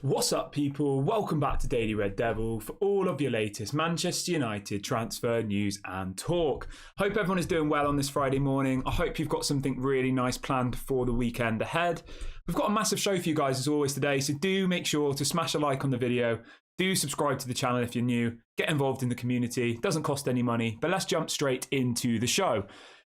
What's up, people? Welcome back to Daily Red Devil for all of your latest Manchester United transfer news and talk. Hope everyone is doing well on this Friday morning. I hope you've got something really nice planned for the weekend ahead. We've got a massive show for you guys as always today, so do make sure to smash a like on the video. Do subscribe to the channel if you're new. Get involved in the community. It doesn't cost any money, but let's jump straight into the show.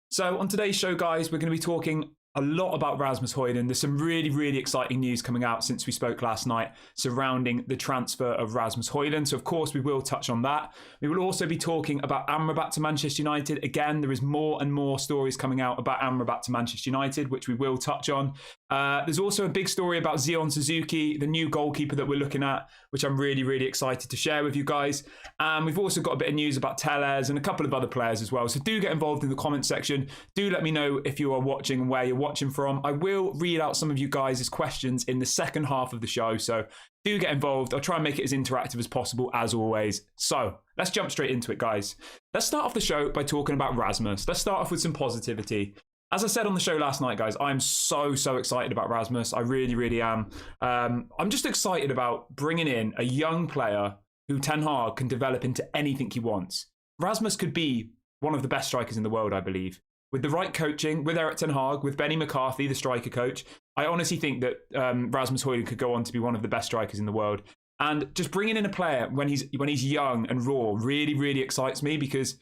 So on today's show, guys, we're going to be talking a lot about Rasmus Hojlund. There's some really exciting news coming out since we spoke last night surrounding the transfer of Rasmus Hojlund. So, of course, we will touch on that. We will also be talking about Amrabat to Manchester United. Again, there is more and more stories coming out about Amrabat to Manchester United, which we will touch on. There's also a big story about Suzuki, the new goalkeeper that we're looking at, which I'm really excited to share with you guys. And we've also got a bit of news about Tellez and a couple of other players as well. So do get involved in the comment section. Do let me know if you are watching and where you're watching from. I will read out some of you guys' questions in the second half of the show. So do get involved. I'll try and make it as interactive as possible, as always. So let's jump straight into it, guys. Let's start off the show by talking about Rasmus. Let's start off with some positivity. As I said on the show last night, guys, I'm so excited about Rasmus. I really am. I'm just excited about bringing in a young player who Ten Hag can develop into anything he wants. Rasmus could be one of the best strikers in the world, I believe. With the right coaching, with Eric Ten Hag, with Benny McCarthy, the striker coach, I honestly think that Rasmus Hojlund could go on to be one of the best strikers in the world. And just bringing in a player when he's young and raw really excites me, because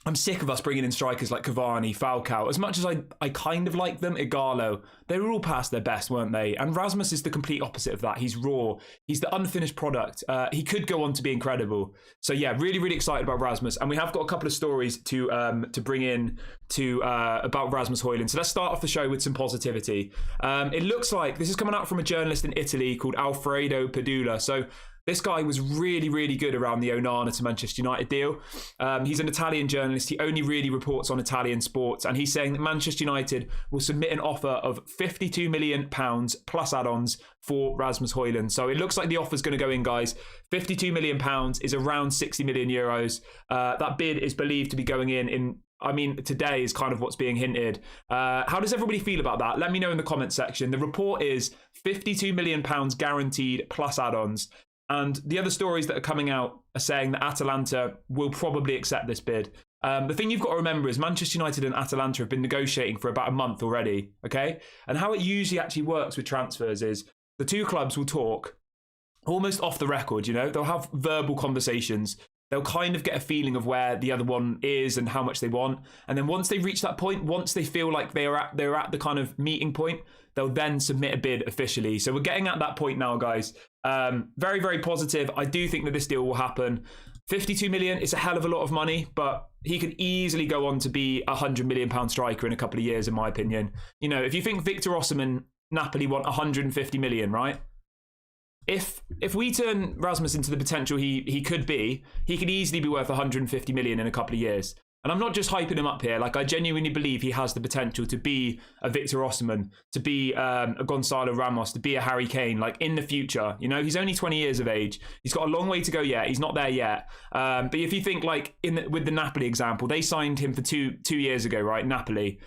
I'm sick of us bringing in strikers like Cavani, Falcao. As much as I kind of like them, Igalo, they were all past their best, weren't they? And Rasmus is the complete opposite of that. He's raw. He's the unfinished product. He could go on to be incredible. So yeah, really excited about Rasmus. And we have got a couple of stories to bring in about Rasmus Hojlund. So let's start off the show with some positivity. It looks like this is coming out from a journalist in Italy called Alfredo Padula. So this guy was really good around the Onana to Manchester United deal. He's an Italian journalist. He only really reports on Italian sports. And he's saying that Manchester United will submit an offer of £52 million plus add-ons for Rasmus Hojlund. So it looks like the offer's going to go in, guys. £52 million is around 60 million euros. That bid is believed to be going in I mean, today is kind of what's being hinted. How does everybody feel about that? Let me know in the comment section. The report is £52 million guaranteed plus add-ons. And the other stories that are coming out are saying that Atalanta will probably accept this bid. The thing you've got to remember is Manchester United and Atalanta have been negotiating for about a month already, okay? And how it usually actually works with transfers is the two clubs will talk almost off the record, you know? They'll have verbal conversations. They'll kind of get a feeling of where the other one is and how much they want. And then once they reach that point, once they feel like they're at the kind of meeting point, they'll then submit a bid officially. So we're getting at that point now, guys. Very positive. I do think that this deal will happen. 52 million is a hell of a lot of money, but he could easily go on to be a £100 million striker in a couple of years, in my opinion. You know, if you think Victor Osimhen, Napoli want 150 million, right? If we turn Rasmus into the potential he could be, he could easily be worth 150 million in a couple of years. And I'm not just hyping him up here. Like, I genuinely believe he has the potential to be a Victor Osimhen, to be a Gonzalo Ramos, to be a Harry Kane, like in the future. You know, he's only 20 years of age. He's got a long way to go yet. He's not there yet. But if you think like with the Napoli example, they signed him for two years ago, right? Napoli.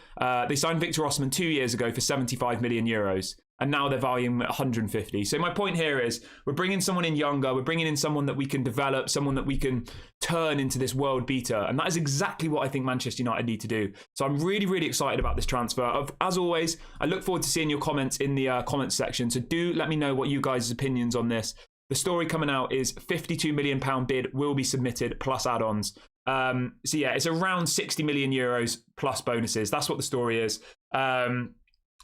They signed Victor Osimhen 2 years ago for 75 million euros. And now they're valuing 150. So my point here is we're bringing someone in younger. We're bringing in someone that we can develop, someone that we can turn into this world beater. And that is exactly what I think Manchester United need to do. So I'm really excited about this transfer. As always, I look forward to seeing your comments in the comments section. So do let me know what you guys' opinions on this. The story coming out is £52 million bid will be submitted plus add-ons. So yeah, it's around 60 million euros plus bonuses. That's what the story is.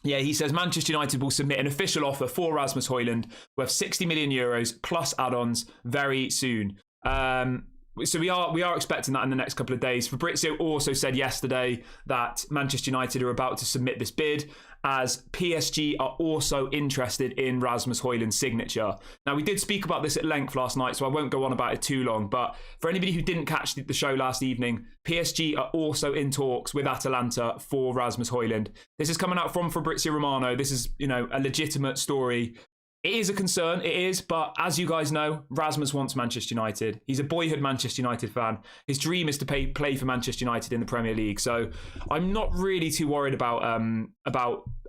Yeah, he says Manchester United will submit an official offer for Rasmus Hojlund worth 60 million euros plus add-ons very soon. So we are expecting that in the next couple of days. Fabrizio also said yesterday that Manchester United are about to submit this bid, as PSG are also interested in Rasmus Hojlund's signature. Now, we did speak about this at length last night, so I won't go on about it too long. But for anybody who didn't catch the show last evening, PSG are also in talks with Atalanta for Rasmus Hojlund. This is coming out from Fabrizio Romano. This is, you know, a legitimate story. It is a concern, it is, but as you guys know, Rasmus wants Manchester United. He's a boyhood Manchester United fan. His dream is to play for Manchester United in the Premier League. So I'm not really too worried about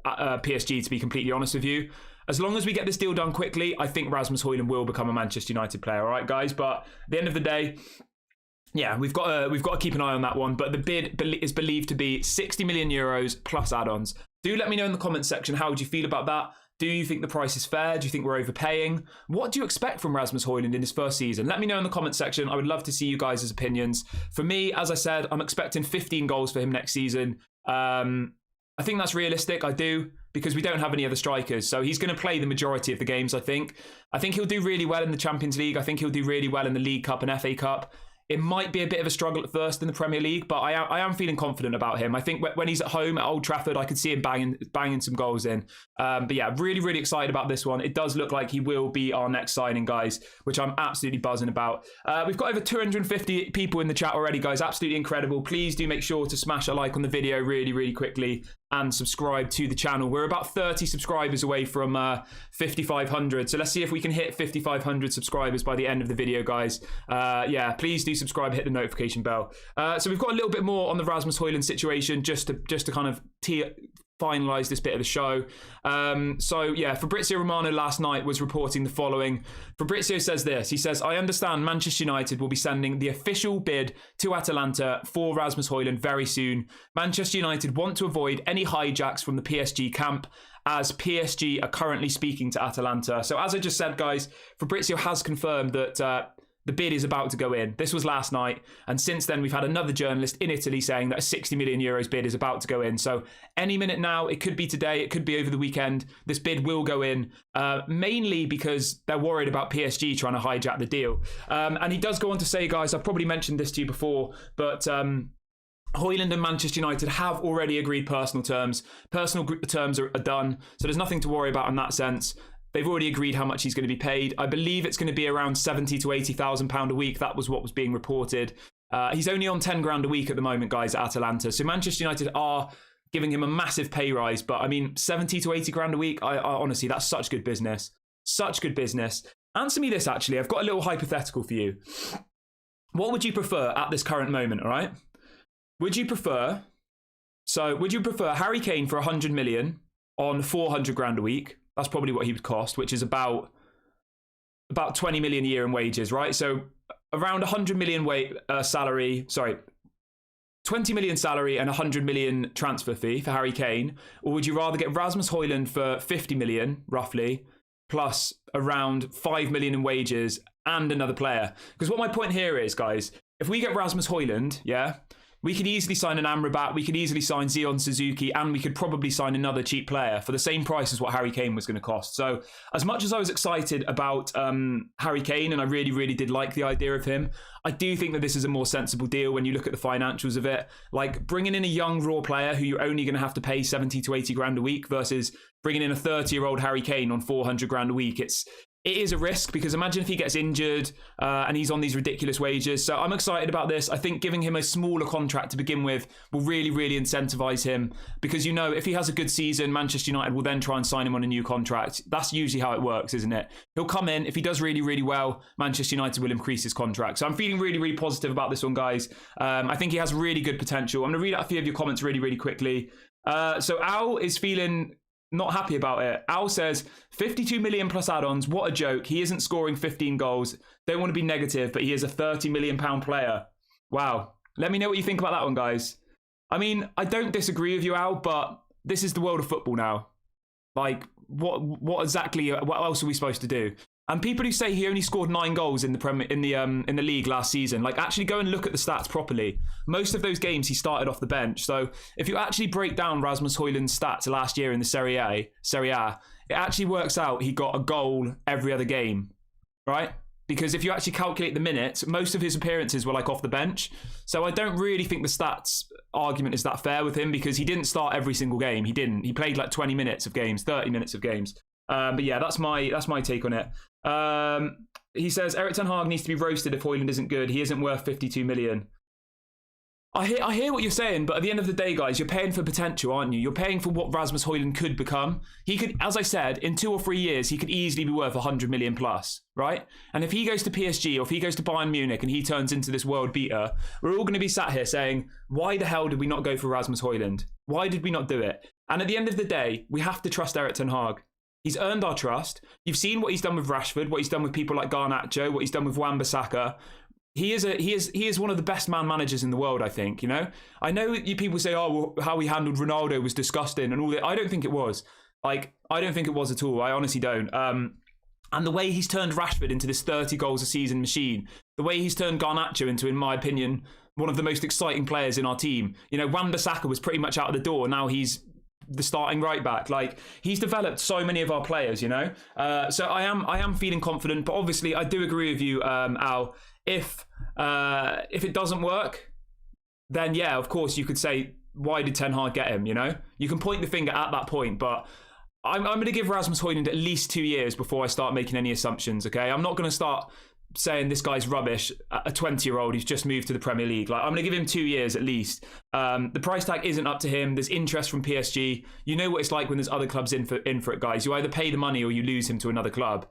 PSG, to be completely honest with you. as long as we get this deal done quickly, I think Rasmus Hojlund will become a Manchester United player. All right, guys. But at the end of the day, yeah, we've got to keep an eye on that one. But the bid is believed to be 60 million euros plus add-ons. Do let me know in the comments section, how do you feel about that? Do you think the price is fair? Do you think we're overpaying? What do you expect from Rasmus Hojlund in his first season? Let me know in the comments section. I would love to see you guys' opinions. For me, as I said, I'm expecting 15 goals for him next season. I think that's realistic. I do, because we don't have any other strikers. So he's going to play the majority of the games, I think. I think he'll do really well in the Champions League. I think he'll do really well in the League Cup and FA Cup. It might be a bit of a struggle at first in the Premier League, but I am feeling confident about him. I think when he's at home at Old Trafford, I could see him banging some goals in. But yeah, really, really excited about this one. It does look like he will be our next signing, guys, which I'm absolutely buzzing about. We've got over 250 people in the chat already, guys. Absolutely incredible. Please do make sure to smash a like on the video really, really quickly and subscribe to the channel. We're about 30 subscribers away from 5,500. So let's see if we can hit 5,500 subscribers by the end of the video, guys. Yeah, please do subscribe, hit the notification bell. So we've got a little bit more on the Rasmus Hojlund situation, just to kind of finalise this bit of the show. So yeah, Fabrizio Romano last night was reporting the following. Fabrizio says this. He says, I understand Manchester United will be sending the official bid to Atalanta for Rasmus Hojlund very soon. Manchester United want to avoid any hijacks from the PSG camp, as PSG are currently speaking to Atalanta. So as I just said, guys, Fabrizio has confirmed that the bid is about to go in. This was last night. And since then, we've had another journalist in Italy saying that a 60 million euros bid is about to go in. So any minute now, it could be today, it could be over the weekend. This bid will go in, mainly because they're worried about PSG trying to hijack the deal. And he does go on to say, guys, I've probably mentioned this to you before, but Hojlund and Manchester United have already agreed personal terms. Personal terms are done. So there's nothing to worry about in that sense. They've already agreed how much he's going to be paid. I believe it's going to be around 70 to 80,000 pound a week. That was what was being reported. He's only on 10 grand a week at the moment, guys, at Atalanta. So Manchester United are giving him a massive pay rise. But I mean, 70 to 80 grand a week, I honestly, that's such good business. Such good business. Answer me this, actually. I've got a little hypothetical for you. What would you prefer at this current moment, all right? Would you prefer Harry Kane for 100 million on 400 grand a week? That's probably what he would cost, which is about 20 million a year in wages, right? So around 100 million salary, 20 million salary and 100 million transfer fee for Harry Kane? Or would you rather get Rasmus Hojlund for 50 million, roughly, plus around 5 million in wages and another player? Because what my point here is, guys, if we get Rasmus Hojlund, yeah, we could easily sign an Amrabat, we could easily sign Suzuki, and we could probably sign another cheap player for the same price as what Harry Kane was going to cost. So as much as I was excited about Harry Kane, and I really, really did like the idea of him, I do think that this is a more sensible deal when you look at the financials of it. Like bringing in a young raw player who you're only going to have to pay 70 to 80 grand a week versus bringing in a 30-year-old Harry Kane on 400 grand a week. It is a risk, because imagine if he gets injured and he's on these ridiculous wages. So I'm excited about this. I think giving him a smaller contract to begin with will really, really incentivize him, because, you know, if he has a good season, Manchester United will then try and sign him on a new contract. That's usually how it works, isn't it? He'll come in. If he does really, really well, Manchester United will increase his contract. So I'm feeling really, really positive about this one, guys. I think he has really good potential. I'm going to read out a few of your comments really, really quickly. So Al is feeling not happy about it. Al says, 52 million plus add-ons. What a joke. He isn't scoring 15 goals. Don't want to be negative, but he is a 30 million pound player. Wow. Let me know what you think about that one, guys. I mean, I don't disagree with you, Al, but this is the world of football now. Like, what else are we supposed to do? And people who say he only scored 9 goals in the league last season, like, actually go and look at the stats properly. Most of those games he started off the bench. So if you actually break down Rasmus Hojlund's stats last year in the Serie A, it actually works out he got a goal every other game, right? Because if you actually calculate the minutes, most of his appearances were like off the bench. So I don't really think the stats argument is that fair with him, because he didn't start every single game. He didn't. He played like 20 minutes of games, 30 minutes of games. But yeah, that's my take on it. He says Erik ten Hag needs to be roasted if Hojlund isn't good. He isn't worth 52 million. I hear what you're saying, but at the end of the day, guys, you're paying for potential, aren't you? You're paying for what Rasmus Hojlund could become. He could, as I said, in 2 or 3 years, he could easily be worth 100 million plus, right? And if he goes to PSG or if he goes to Bayern Munich and he turns into this world beater, we're all going to be sat here saying, why the hell did we not go for Rasmus Hojlund? Why did we not do it? And at the end of the day, we have to trust Erik ten Hag. He's earned our trust. You've seen what he's done with Rashford, what he's done with people like Garnacho, what he's done with Wan-Bissaka. He is one of the best man managers in the world, I think. You know, I know you people say, oh, well, how he handled Ronaldo was disgusting and all that. I don't think it was. Like, I don't think it was at all. I honestly don't. And the way he's turned Rashford into this 30 goals a season machine, the way he's turned Garnacho into, in my opinion, one of the most exciting players in our team. You know, Wan-Bissaka was pretty much out of the door. Now he's the starting right back. Like, he's developed so many of our players, you know. So I am feeling confident. But obviously, I do agree with you, Al. If it doesn't work, then yeah, of course you could say, why did Ten Hag get him? You know, you can point the finger at that point, but I'm going to give Rasmus Hojlund at least 2 years before I start making any assumptions. Okay, I'm not going to start saying this guy's rubbish. A 20-year-old who's just moved to the Premier League. Like, I'm going to give him 2 years at least. The price tag isn't up to him. There's interest from PSG. You know what it's like when there's other clubs in for it, guys. You either pay the money or you lose him to another club.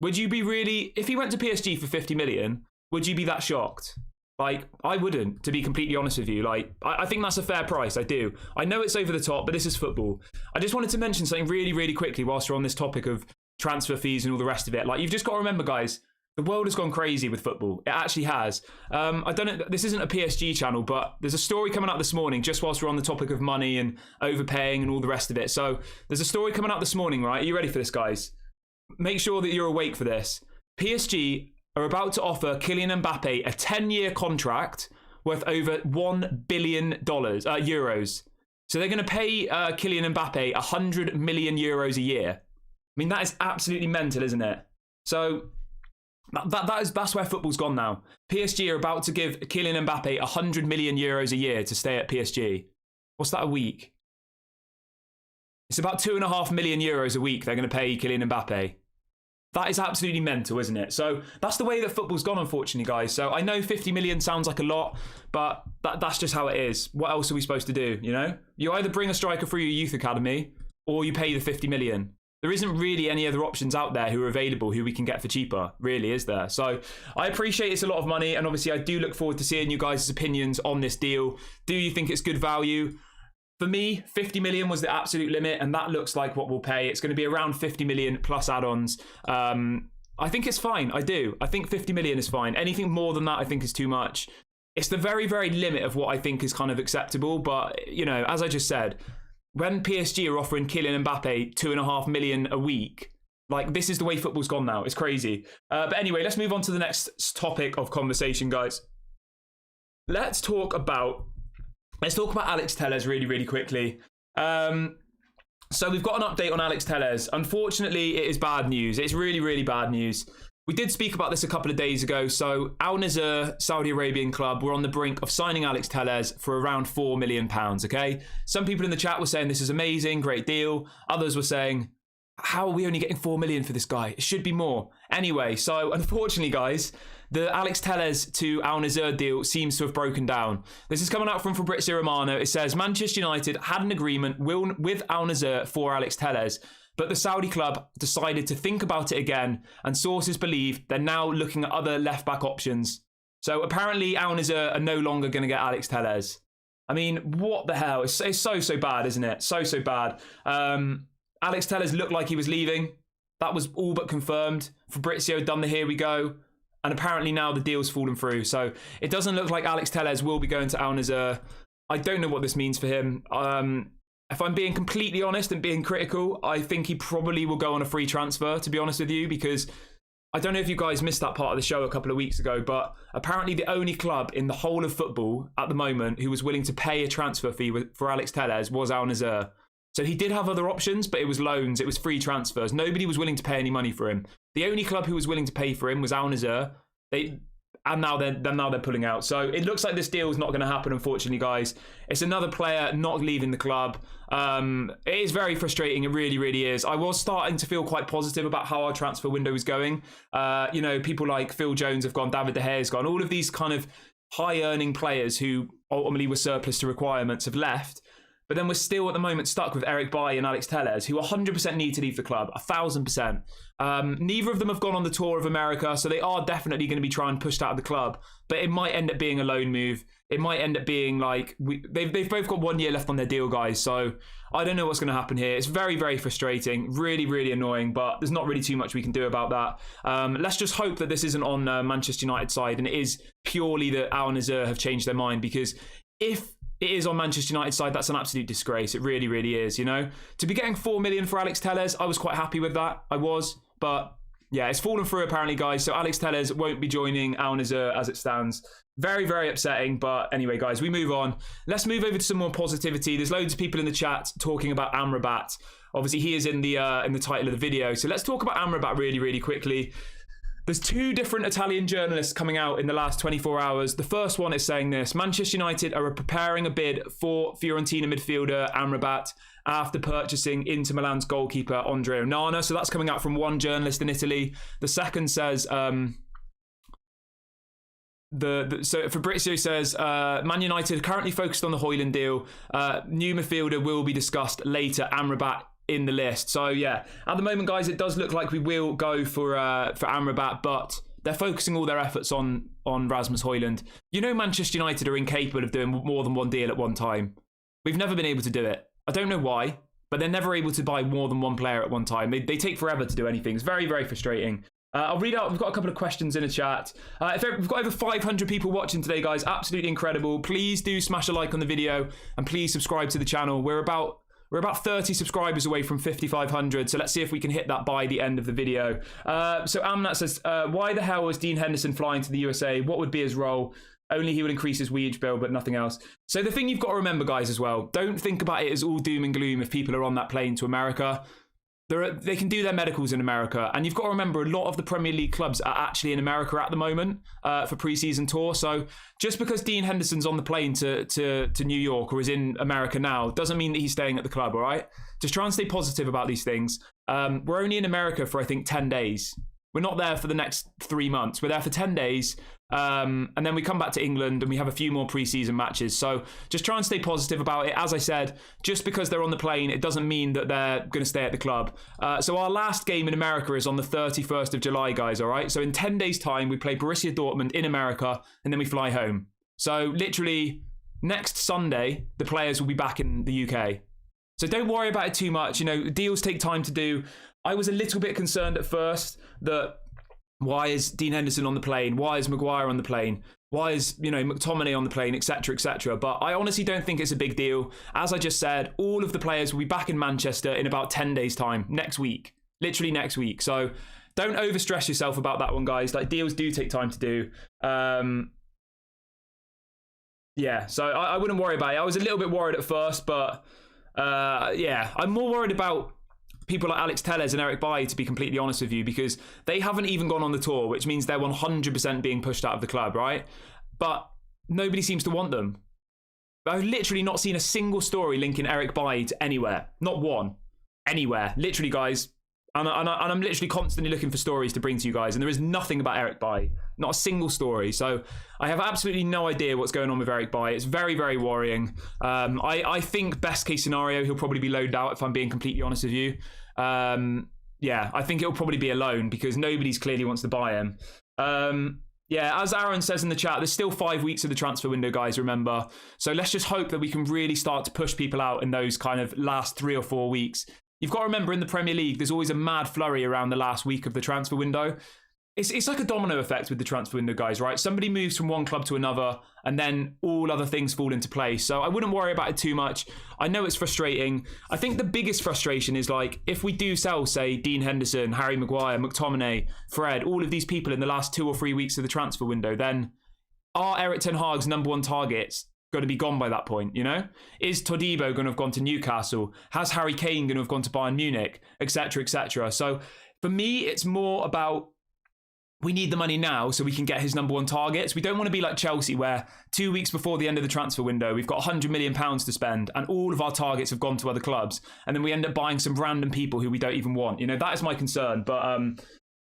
Would you be really, if he went to PSG for 50 million? Would you be that shocked? Like, I wouldn't, to be completely honest with you. Like, I think that's a fair price. I do. I know it's over the top, but this is football. I just wanted to mention something really, really quickly whilst we're on this topic of transfer fees and all the rest of it. Like, you've just got to remember, guys, the world has gone crazy with football. It actually has. I don't know, this isn't a PSG channel, but there's a story coming out this morning, just whilst we're on the topic of money and overpaying and all the rest of it. So there's a story coming out this morning, right? Are you ready for this, guys? Make sure that you're awake for this. PSG are about to offer Kylian Mbappe a 10-year contract worth over $1 billion euros. So they're going to pay Kylian Mbappe 100 million euros a year. I mean, that is absolutely mental, isn't it? So that's where football's gone now. PSG are about to give Kylian Mbappe 100 million euros a year to stay at PSG. What's that a week? It's about 2.5 million euros a week they're going to pay Kylian Mbappe. That is absolutely mental, isn't it? So that's the way that football's gone, unfortunately, guys. So I know 50 million sounds like a lot, but that's just how it is. What else are we supposed to do, you know? You either bring a striker through your youth academy or you pay the 50 million. There isn't really any other options out there who are available who we can get for cheaper, really, is there? So I appreciate it's a lot of money, and obviously I do look forward to seeing you guys' opinions on this deal. Do you think it's good value? For me, 50 million was the absolute limit, and that looks like what we'll pay. It's going to be around 50 million plus add-ons. I think it's fine. I do. I think 50 million is fine. Anything more than that, I think is too much. It's the very, very limit of what I think is kind of acceptable. But, you know, as I just said, when PSG are offering Kylian Mbappe 2.5 million a week, like, this is the way football's gone now. It's crazy. But anyway, let's move on to the next topic of conversation, guys. Let's talk about Alex Telles really, really quickly. So we've got an update on Alex Telles. Unfortunately, it is bad news. It's really, really bad news. We did speak about this a couple of days ago. So Al Nassr, Saudi Arabian club, were on the brink of signing Alex Telles for around £4 million, okay? Some people in the chat were saying this is amazing, great deal. Others were saying, how are we only getting 4 million for this guy? It should be more. Anyway, so unfortunately, guys, the Alex Telles to Al Nassr deal seems to have broken down. This is coming out from Fabrizio Romano. It says Manchester United had an agreement with Al Nassr for Alex Telles, but the Saudi club decided to think about it again, and sources believe they're now looking at other left-back options. So apparently Al Nassr are no longer going to get Alex Telles. I mean, what the hell? It's so bad, isn't it? So bad. Alex Telles looked like he was leaving. That was all but confirmed. Fabrizio done the here we go. And apparently now the deal's fallen through. So it doesn't look like Alex Telles will be going to Al Nassr. I don't know what this means for him. If I'm being completely honest and being critical, I think he probably will go on a free transfer, to be honest with you, because I don't know if you guys missed that part of the show a couple of weeks ago, but apparently the only club in the whole of football at the moment who was willing to pay a transfer fee for Alex Telles was Al Nassr. So he did have other options, but it was loans, it was free transfers. Nobody was willing to pay any money for him. The only club who was willing to pay for him was Al Nassr. And now they're pulling out. So it looks like this deal is not going to happen, unfortunately, guys. It's another player not leaving the club. It is very frustrating. It really, really is. I was starting to feel quite positive about how our transfer window is going. You know, people like Phil Jones have gone, David De Gea has gone. All of these kind of high-earning players who ultimately were surplus to requirements have left. But then we're still at the moment stuck with Eric Bailly and Alex Telles, who 100% need to leave the club, 1,000%. Neither of them have gone on the tour of America, so they are definitely going to be trying pushed out of the club. But it might end up being a loan move. It might end up being like they've both got 1 year left on their deal, guys. So I don't know what's going to happen here. It's very, very frustrating, really, really annoying. But there's not really too much we can do about that. Let's just hope that this isn't on Manchester United side, and it is purely that Al Nassr have changed their mind. Because if it is on Manchester United side, that's an absolute disgrace. It really, really is. You know, to be getting 4 million for Alex Telles, I was quite happy with that. I was, but yeah, it's fallen through apparently, guys. So Alex Telles won't be joining Al Nassr as it stands. Very, very upsetting. But anyway, guys, we move on. Let's move over to some more positivity. There's loads of people in the chat talking about Amrabat. Obviously, he is in the title of the video. So let's talk about Amrabat really, really quickly. There's 2 different Italian journalists coming out in the last 24 hours. The first one is saying this: Manchester United are preparing a bid for Fiorentina midfielder Amrabat after purchasing Inter Milan's goalkeeper Andrea Onana. So that's coming out from one journalist in Italy. The second says, so Fabrizio says, Man United currently focused on the Hojlund deal. New midfielder will be discussed later. Amrabat in the list. So yeah, at the moment, guys, it does look like we will go for Amrabat, but they're focusing all their efforts on Rasmus Hojlund. You know, Manchester United are incapable of doing more than one deal at one time. We've never been able to do it. I don't know why, but they're never able to buy more than one player at one time. They take forever to do anything. It's very, very frustrating. I'll read out. We've got a couple of questions in the chat. We've got over 500 people watching today, guys. Absolutely incredible. Please do smash a like on the video and please subscribe to the channel. We're about 30 subscribers away from 5,500, so let's see if we can hit that by the end of the video. So Amnat says, why the hell was Dean Henderson flying to the USA? What would be his role? Only he would increase his wage bill, but nothing else. So the thing you've got to remember, guys, as well, don't think about it as all doom and gloom if people are on that plane to America. They can do their medicals in America, and you've got to remember a lot of the Premier League clubs are actually in America at the moment for pre-season tour. So just because Dean Henderson's on the plane to New York or is in America now doesn't mean that he's staying at the club, all right? Just try and stay positive about these things. We're only in America for, I think, 10 days. We're not there for the next 3 months. We're there for 10 days. And then we come back to England and we have a few more pre-season matches. So just try and stay positive about it. As I said, just because they're on the plane, it doesn't mean that they're going to stay at the club. So our last game in America is on the 31st of July, guys, all right? So in 10 days' time, we play Borussia Dortmund in America and then we fly home. So literally next Sunday, the players will be back in the UK. So don't worry about it too much. You know, deals take time to do. I was a little bit concerned at first that why is Dean Henderson on the plane? Why is Maguire on the plane? Why is, McTominay on the plane, etc., etc. But I honestly don't think it's a big deal. As I just said, all of the players will be back in Manchester in about 10 days' time, next week. Literally next week. So don't overstress yourself about that one, guys. Like, deals do take time to do. Yeah, so I wouldn't worry about it. I was a little bit worried at first, but yeah, I'm more worried about people like Alex Telles and Eric Bailly, to be completely honest with you, because they haven't even gone on the tour, which means they're 100% being pushed out of the club, right? But nobody seems to want them. I've literally not seen a single story linking Eric Bailly to anywhere. Not one. Anywhere. Literally, guys. And I'm literally constantly looking for stories to bring to you guys, and there is nothing about Eric Bailly. Not a single story. So I have absolutely no idea what's going on with Eric Bailly. It's very, very worrying. I think best case scenario, he'll probably be loaned out, if I'm being completely honest with you. Yeah, I think it'll probably be a loan because nobody's clearly wants to buy him. Yeah, as Aaron says in the chat, there's still 5 weeks of the transfer window, guys, remember. So let's just hope that we can really start to push people out in those kind of last 3 or 4 weeks. You've got to remember, in the Premier League, there's always a mad flurry around the last week of the transfer window. It's like a domino effect with the transfer window, guys, right? Somebody moves from one club to another, and then all other things fall into place. So I wouldn't worry about it too much. I know it's frustrating. I think the biggest frustration is, like, if we do sell, say, Dean Henderson, Harry Maguire, McTominay, Fred, all of these people in the last 2 or 3 weeks of the transfer window, then are Erik ten Hag's #1 targets going to be gone by that point, you know? Is Todibo going to have gone to Newcastle? Has Harry Kane going to have gone to Bayern Munich? Etc., etc. So for me, it's more about, we need the money now so we can get his #1 targets. We don't want to be like Chelsea, where 2 weeks before the end of the transfer window, we've got £100 million to spend and all of our targets have gone to other clubs. And then we end up buying some random people who we don't even want. You know, that is my concern. But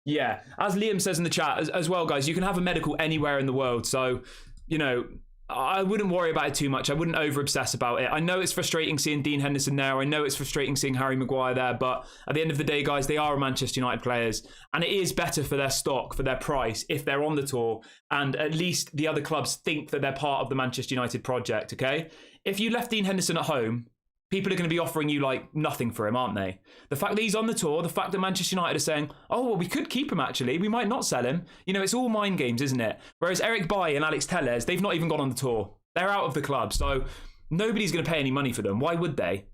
yeah, as Liam says in the chat as well, guys, you can have a medical anywhere in the world. So, you know, I wouldn't worry about it too much. I wouldn't over obsess about it. I know it's frustrating seeing Dean Henderson there. I know it's frustrating seeing Harry Maguire there. But at the end of the day, guys, they are Manchester United players. And it is better for their stock, for their price, if they're on the tour. And at least the other clubs think that they're part of the Manchester United project, okay? If you left Dean Henderson at home, people are going to be offering you like nothing for him, aren't they? The fact that he's on the tour, the fact that Manchester United are saying, oh, well, we could keep him actually, we might not sell him. You know, it's all mind games, isn't it? Whereas Eric Bailly and Alex Telles, they've not even gone on the tour. They're out of the club. So nobody's going to pay any money for them. Why would they?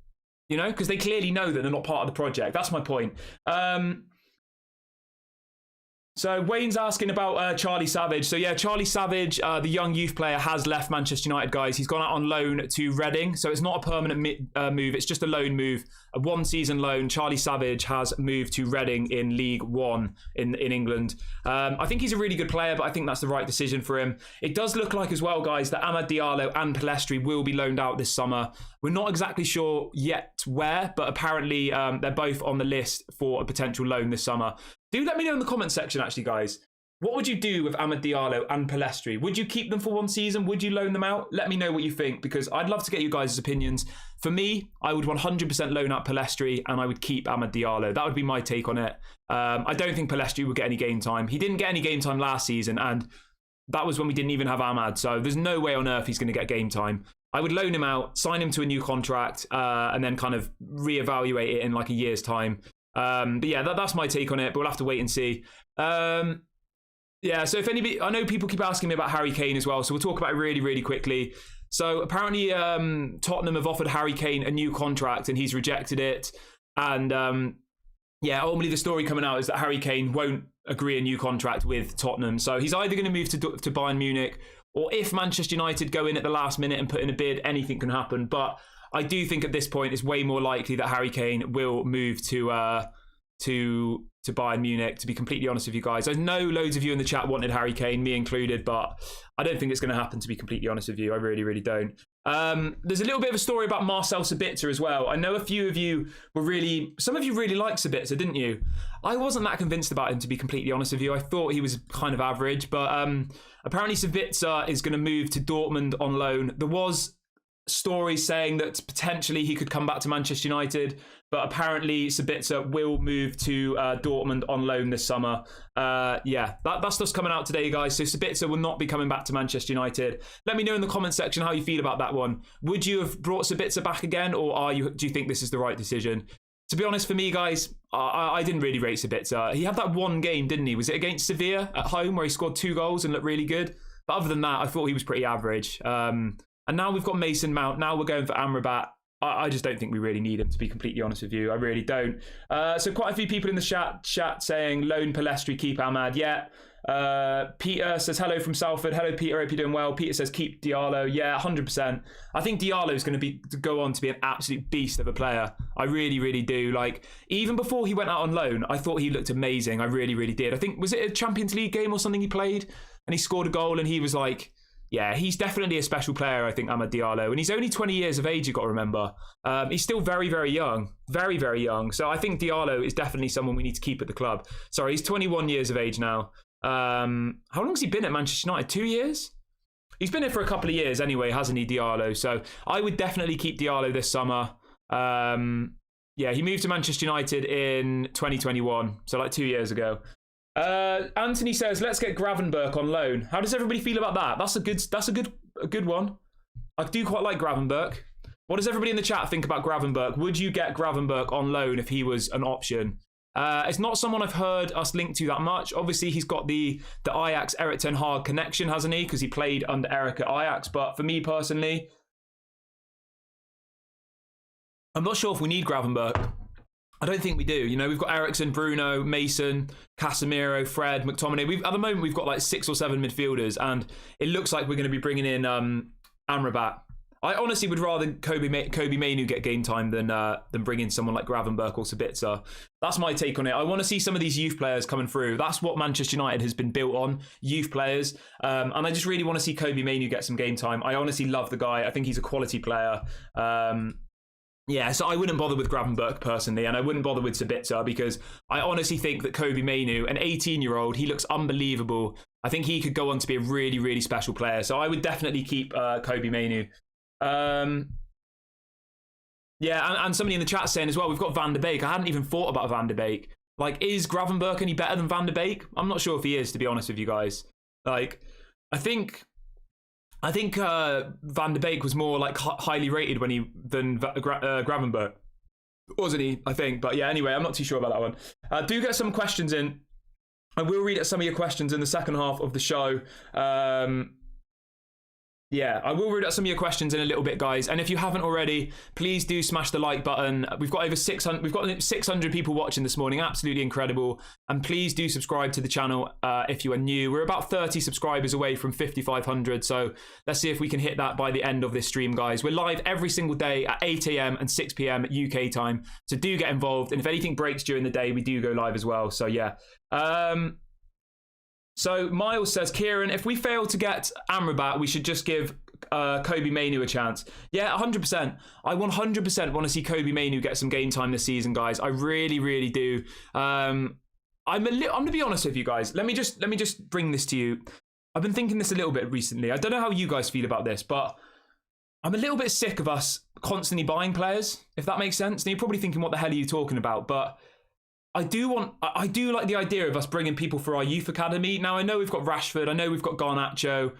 You know, because they clearly know that they're not part of the project. That's my point. So Wayne's asking about Charlie Savage. So yeah, Charlie Savage, the young youth player, has left Manchester United, guys. He's gone out on loan to Reading. So it's not a permanent move. It's just a loan move. A one-season loan. Charlie Savage has moved to Reading in League One in England. I think he's a really good player, but I think that's the right decision for him. It does look like as well, guys, that Amad Diallo and Pellistri will be loaned out this summer. We're not exactly sure yet where, but apparently they're both on the list for a potential loan this summer. Do let me know in the comment section, actually, guys. What would you do with Amad Diallo and Pellistri? Would you keep them for one season? Would you loan them out? Let me know what you think, because I'd love to get you guys' opinions. For me, I would 100% loan out Pellistri and I would keep Amad Diallo. That would be my take on it. I don't think Pellistri would get any game time. He didn't get any game time last season, and that was when we didn't even have Amad. So there's no way on earth he's going to get game time. I would loan him out, sign him to a new contract, and then kind of reevaluate it in like a year's time. But yeah, that's my take on it, but we'll have to wait and see. Yeah, so if anybody, I know people keep asking me about Harry Kane as well, so we'll talk about it really, really quickly. So apparently Tottenham have offered Harry Kane a new contract and he's rejected it. And yeah, ultimately the story coming out is that Harry Kane won't agree a new contract with Tottenham. So he's either going to move to Bayern Munich, or if Manchester United go in at the last minute and put in a bid, anything can happen. But I do think at this point it's way more likely that Harry Kane will move to Bayern Munich, to be completely honest with you guys. I know loads of you in the chat wanted Harry Kane, me included, but I don't think it's going to happen, to be completely honest with you. I really, really don't. There's a little bit of a story about Marcel Sabitzer as well. I know a few of you some of you really liked Sabitzer, didn't you? I wasn't that convinced about him, to be completely honest with you. I thought he was kind of average, but apparently Sabitzer is going to move to Dortmund on loan. There was stories saying that potentially he could come back to Manchester United, but apparently Sabitzer will move to Dortmund on loan this summer. Yeah, that's just coming out today, guys. So Sabitzer will not be coming back to Manchester United. Let me know in the comment section how you feel about that one. Would you have brought Sabitzer back again, or do you think this is the right decision? To be honest, for me, guys, I didn't really rate Sabitzer. He had that one game, didn't he? Was it against Sevilla at home where he scored 2 goals and looked really good? But other than that, I thought he was pretty average. And now we've got Mason Mount. Now we're going for Amrabat. I just don't think we really need him, to be completely honest with you. I really don't. So quite a few people in the chat saying loan Pellistri, keep Amad. Yeah. Peter says hello from Salford. Hello, Peter. Hope you're doing well. Peter says keep Diallo. Yeah, 100%. I think Diallo is going to go on to be an absolute beast of a player. I really, really do. Like, even before he went out on loan, I thought he looked amazing. I really, really did. I think, was it a Champions League game or something he played? And he scored a goal and he was like, yeah, he's definitely a special player, I think, Amad Diallo. And he's only 20 years of age, you've got to remember. He's still very, very young. Very, very young. So I think Diallo is definitely someone we need to keep at the club. Sorry, he's 21 years of age now. How long has he been at Manchester United? 2 years? He's been here for a couple of years anyway, hasn't he, Diallo? So I would definitely keep Diallo this summer. Yeah, he moved to Manchester United in 2021, so like 2 years ago. Anthony says, let's get Gravenberch on loan. How does everybody feel about that? That's a good one. I do quite like Gravenberch. What does everybody in the chat think about Gravenberch? Would you get Gravenberch on loan if he was an option? It's not someone I've heard us linked to that much. Obviously, he's got the Ajax Erik ten Hag connection, hasn't he? Because he played under Erik at Ajax. But for me personally, I'm not sure if we need Gravenberch. I don't think we do. You know, we've got Eriksen, Bruno, Mason, Casemiro, Fred, McTominay. At the moment, we've got like 6 or 7 midfielders, and it looks like we're going to be bringing in Amrabat. I honestly would rather Kobe Mainu get game time than bring in someone like Gravenberch or Sabitzer. That's my take on it. I want to see some of these youth players coming through. That's what Manchester United has been built on, youth players. And I just really want to see Kobe Mainu get some game time. I honestly love the guy. I think he's a quality player. Yeah, so I wouldn't bother with Gravenberch personally, and I wouldn't bother with Sabitzer, because I honestly think that Kobe Mainu, an 18-year-old, he looks unbelievable. I think he could go on to be a really, really special player. So I would definitely keep Kobbie Mainoo. Yeah, and somebody in the chat saying as well, we've got Van der Beek. I hadn't even thought about Van der Beek. Like, is Gravenberch any better than Van der Beek? I'm not sure if he is, to be honest with you guys. Like, I think Van der Beek was more like highly rated than Gravenberch, wasn't he? I think, but yeah. Anyway, I'm not too sure about that one. Do get some questions in. I will read out some of your questions in the second half of the show. Yeah, I will read out some of your questions in a little bit, guys. And if you haven't already, please do smash the like button. We've got over 600. We've got 600 people watching this morning. Absolutely incredible. And please do subscribe to the channel if you are new. We're about 30 subscribers away from 5,500. So let's see if we can hit that by the end of this stream, guys. We're live every single day at 8 a.m. and 6 p.m. UK time. So do get involved. And if anything breaks during the day, we do go live as well. So yeah. So Miles says, Kieran, if we fail to get Amrabat, we should just give Kobbie Mainoo a chance. Yeah, 100%. I 100% want to see Kobbie Mainoo get some game time this season, guys. I really, really do. I'm going to be honest with you guys. Let me just bring this to you. I've been thinking this a little bit recently. I don't know how you guys feel about this, but I'm a little bit sick of us constantly buying players, if that makes sense. And you're probably thinking, what the hell are you talking about? But I do like the idea of us bringing people for our youth academy. Now, I know we've got Rashford. I know we've got Garnacho.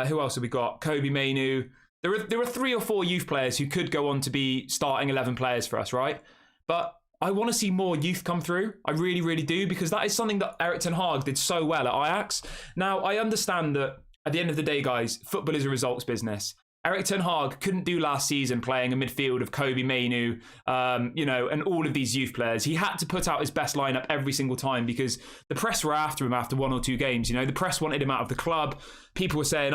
Who else have we got? Kobbie Mainoo. There are 3 or 4 youth players who could go on to be starting 11 players for us, right? But I want to see more youth come through. I really, really do, because that is something that Erik ten Hag did so well at Ajax. Now, I understand that at the end of the day, guys, football is a results business. Erik ten Hag couldn't do last season playing a midfield of Kobbie Mainoo, and all of these youth players. He had to put out his best lineup every single time because the press were after him after 1 or 2 games. You know, the press wanted him out of the club. People were saying,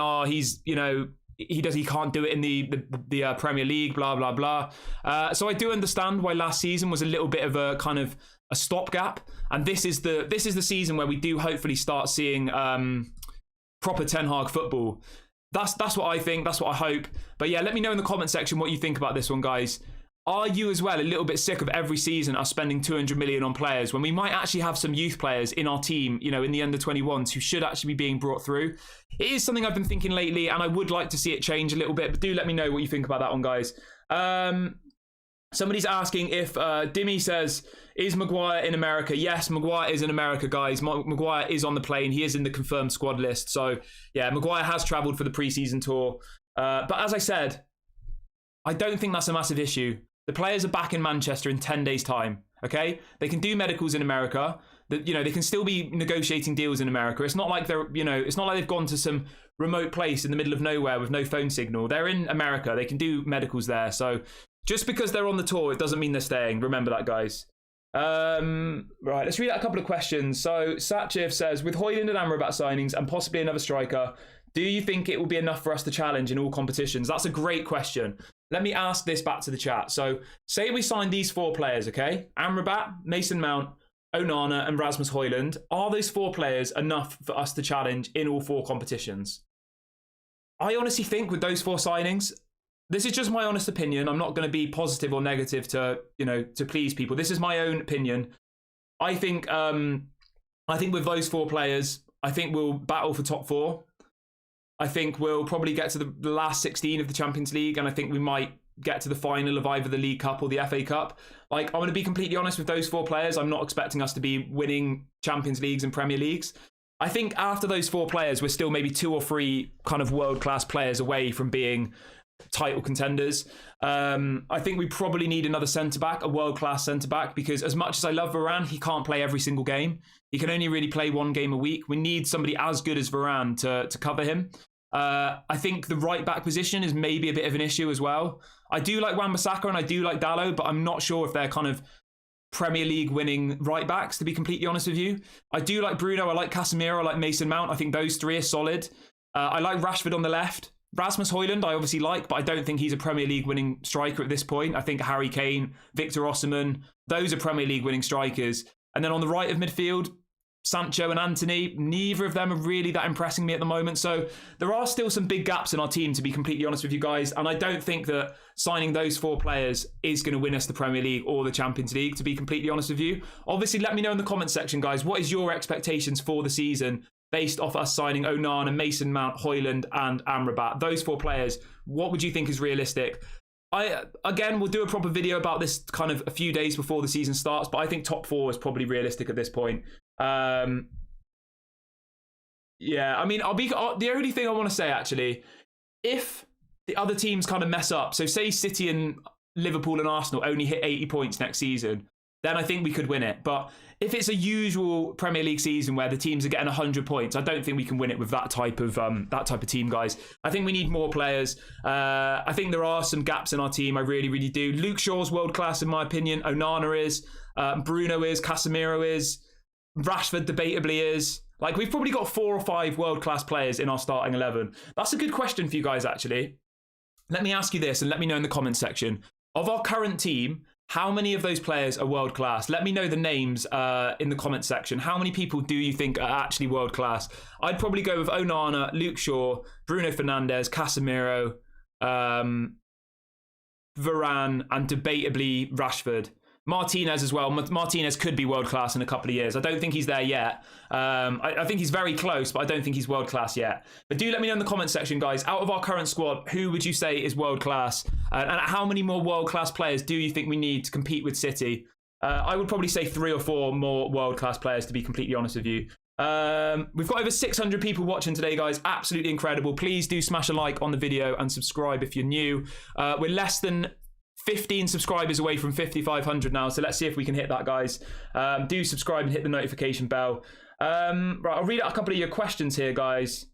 he can't do it in the Premier League, blah, blah, blah. So I do understand why last season was a little bit of a kind of a stopgap. And this is the season where we do hopefully start seeing proper Ten Hag football. That's what I think. That's what I hope. But yeah, let me know in the comment section what you think about this one, guys. Are you as well a little bit sick of every season us spending 200 million on players when we might actually have some youth players in our team, in the under-21s who should actually be being brought through? It is something I've been thinking lately, and I would like to see it change a little bit. But do let me know what you think about that one, guys. Somebody's asking if Dimmy says, is Maguire in America? Yes, Maguire is in America, guys. Maguire is on the plane. He is in the confirmed squad list. So, yeah, Maguire has travelled for the pre-season tour. But as I said, I don't think that's a massive issue. The players are back in Manchester in 10 days' time, okay? They can do medicals in America. They can still be negotiating deals in America. It's not like it's not like they've gone to some remote place in the middle of nowhere with no phone signal. They're in America. They can do medicals there. So just because they're on the tour, it doesn't mean they're staying. Remember that, guys. Right, let's read out a couple of questions. So Satchev says, with Hojlund and Amrabat signings and possibly another striker, do you think it will be enough for us to challenge in all competitions? That's a great question. Let me ask this back to the chat. So say we sign these 4 players, okay? Amrabat, Mason Mount, Onana and Rasmus Hojlund. Are those 4 players enough for us to challenge in all 4 competitions? I honestly think with those 4 signings, this is just my honest opinion. I'm not going to be positive or negative to please people. This is my own opinion. I think with those 4 players, I think we'll battle for top 4. I think we'll probably get to the last 16 of the Champions League, and I think we might get to the final of either the League Cup or the FA Cup. Like, I'm going to be completely honest with those 4 players. I'm not expecting us to be winning Champions Leagues and Premier Leagues. I think after those 4 players, we're still maybe 2 or 3 kind of world-class players away from being title contenders. I think we probably need another centre-back, a world-class centre-back, because as much as I love Varane, he can't play every single game. He can only really play 1 game a week. We need somebody as good as Varane to cover him. I think the right-back position is maybe a bit of an issue as well. I do like Wan-Bissaka and I do like Dalot, but I'm not sure if they're kind of Premier League winning right-backs, to be completely honest with you. I do like Bruno, I like Casemiro, I like Mason Mount. I think those 3 are solid. I like Rashford on the left. Rasmus Hojlund I obviously like, but I don't think he's a Premier League winning striker at this point. I think Harry Kane, Victor Osimhen, those are Premier League winning strikers. And then on the right of midfield, Sancho and Antony, neither of them are really that impressing me at the moment. So there are still some big gaps in our team, to be completely honest with you guys. And I don't think that signing those 4 players is going to win us the Premier League or the Champions League, to be completely honest with you. Obviously, let me know in the comment section, guys, what is your expectations for the season? based off us signing Onana, Mason Mount, Hojlund, and Amrabat. Those 4 players, what would you think is realistic? Again, we'll do a proper video about this kind of a few days before the season starts, but I think top 4 is probably realistic at this point. Yeah, I mean, the only thing I want to say, actually, if the other teams kind of mess up, so say City and Liverpool and Arsenal only hit 80 points next season, then I think we could win it. But if it's a usual Premier League season where the teams are getting 100 points, I don't think we can win it with that type of team, guys. I think we need more players. I think there are some gaps in our team. I really, really do. Luke Shaw's world class, in my opinion. Onana is. Bruno is. Casemiro is. Rashford debatably is. Like, we've probably got 4 or 5 world class players in our starting 11. That's a good question for you guys, actually. Let me ask you this, and let me know in the comments section. Of our current team, how many of those players are world class? Let me know the names in the comments section. How many people do you think are actually world class? I'd probably go with Onana, Luke Shaw, Bruno Fernandes, Casemiro, Varane, and debatably Rashford. Martinez as well. Martinez could be world class in a couple of years. I don't think he's there yet. I think he's very close, but I don't think he's world class yet. But do let me know in the comment section, guys. Out of our current squad, who would you say is world class? And how many more world class players do you think we need to compete with City? I would probably say 3 or 4 more world class players, to be completely honest with you. We've got over 600 people watching today, guys. Absolutely incredible. Please do smash a like on the video and subscribe if you're new. We're less than 15 subscribers away from 5,500 now, so let's see if we can hit that, guys. Do subscribe and hit the notification bell. Right, I'll read out a couple of your questions here, guys.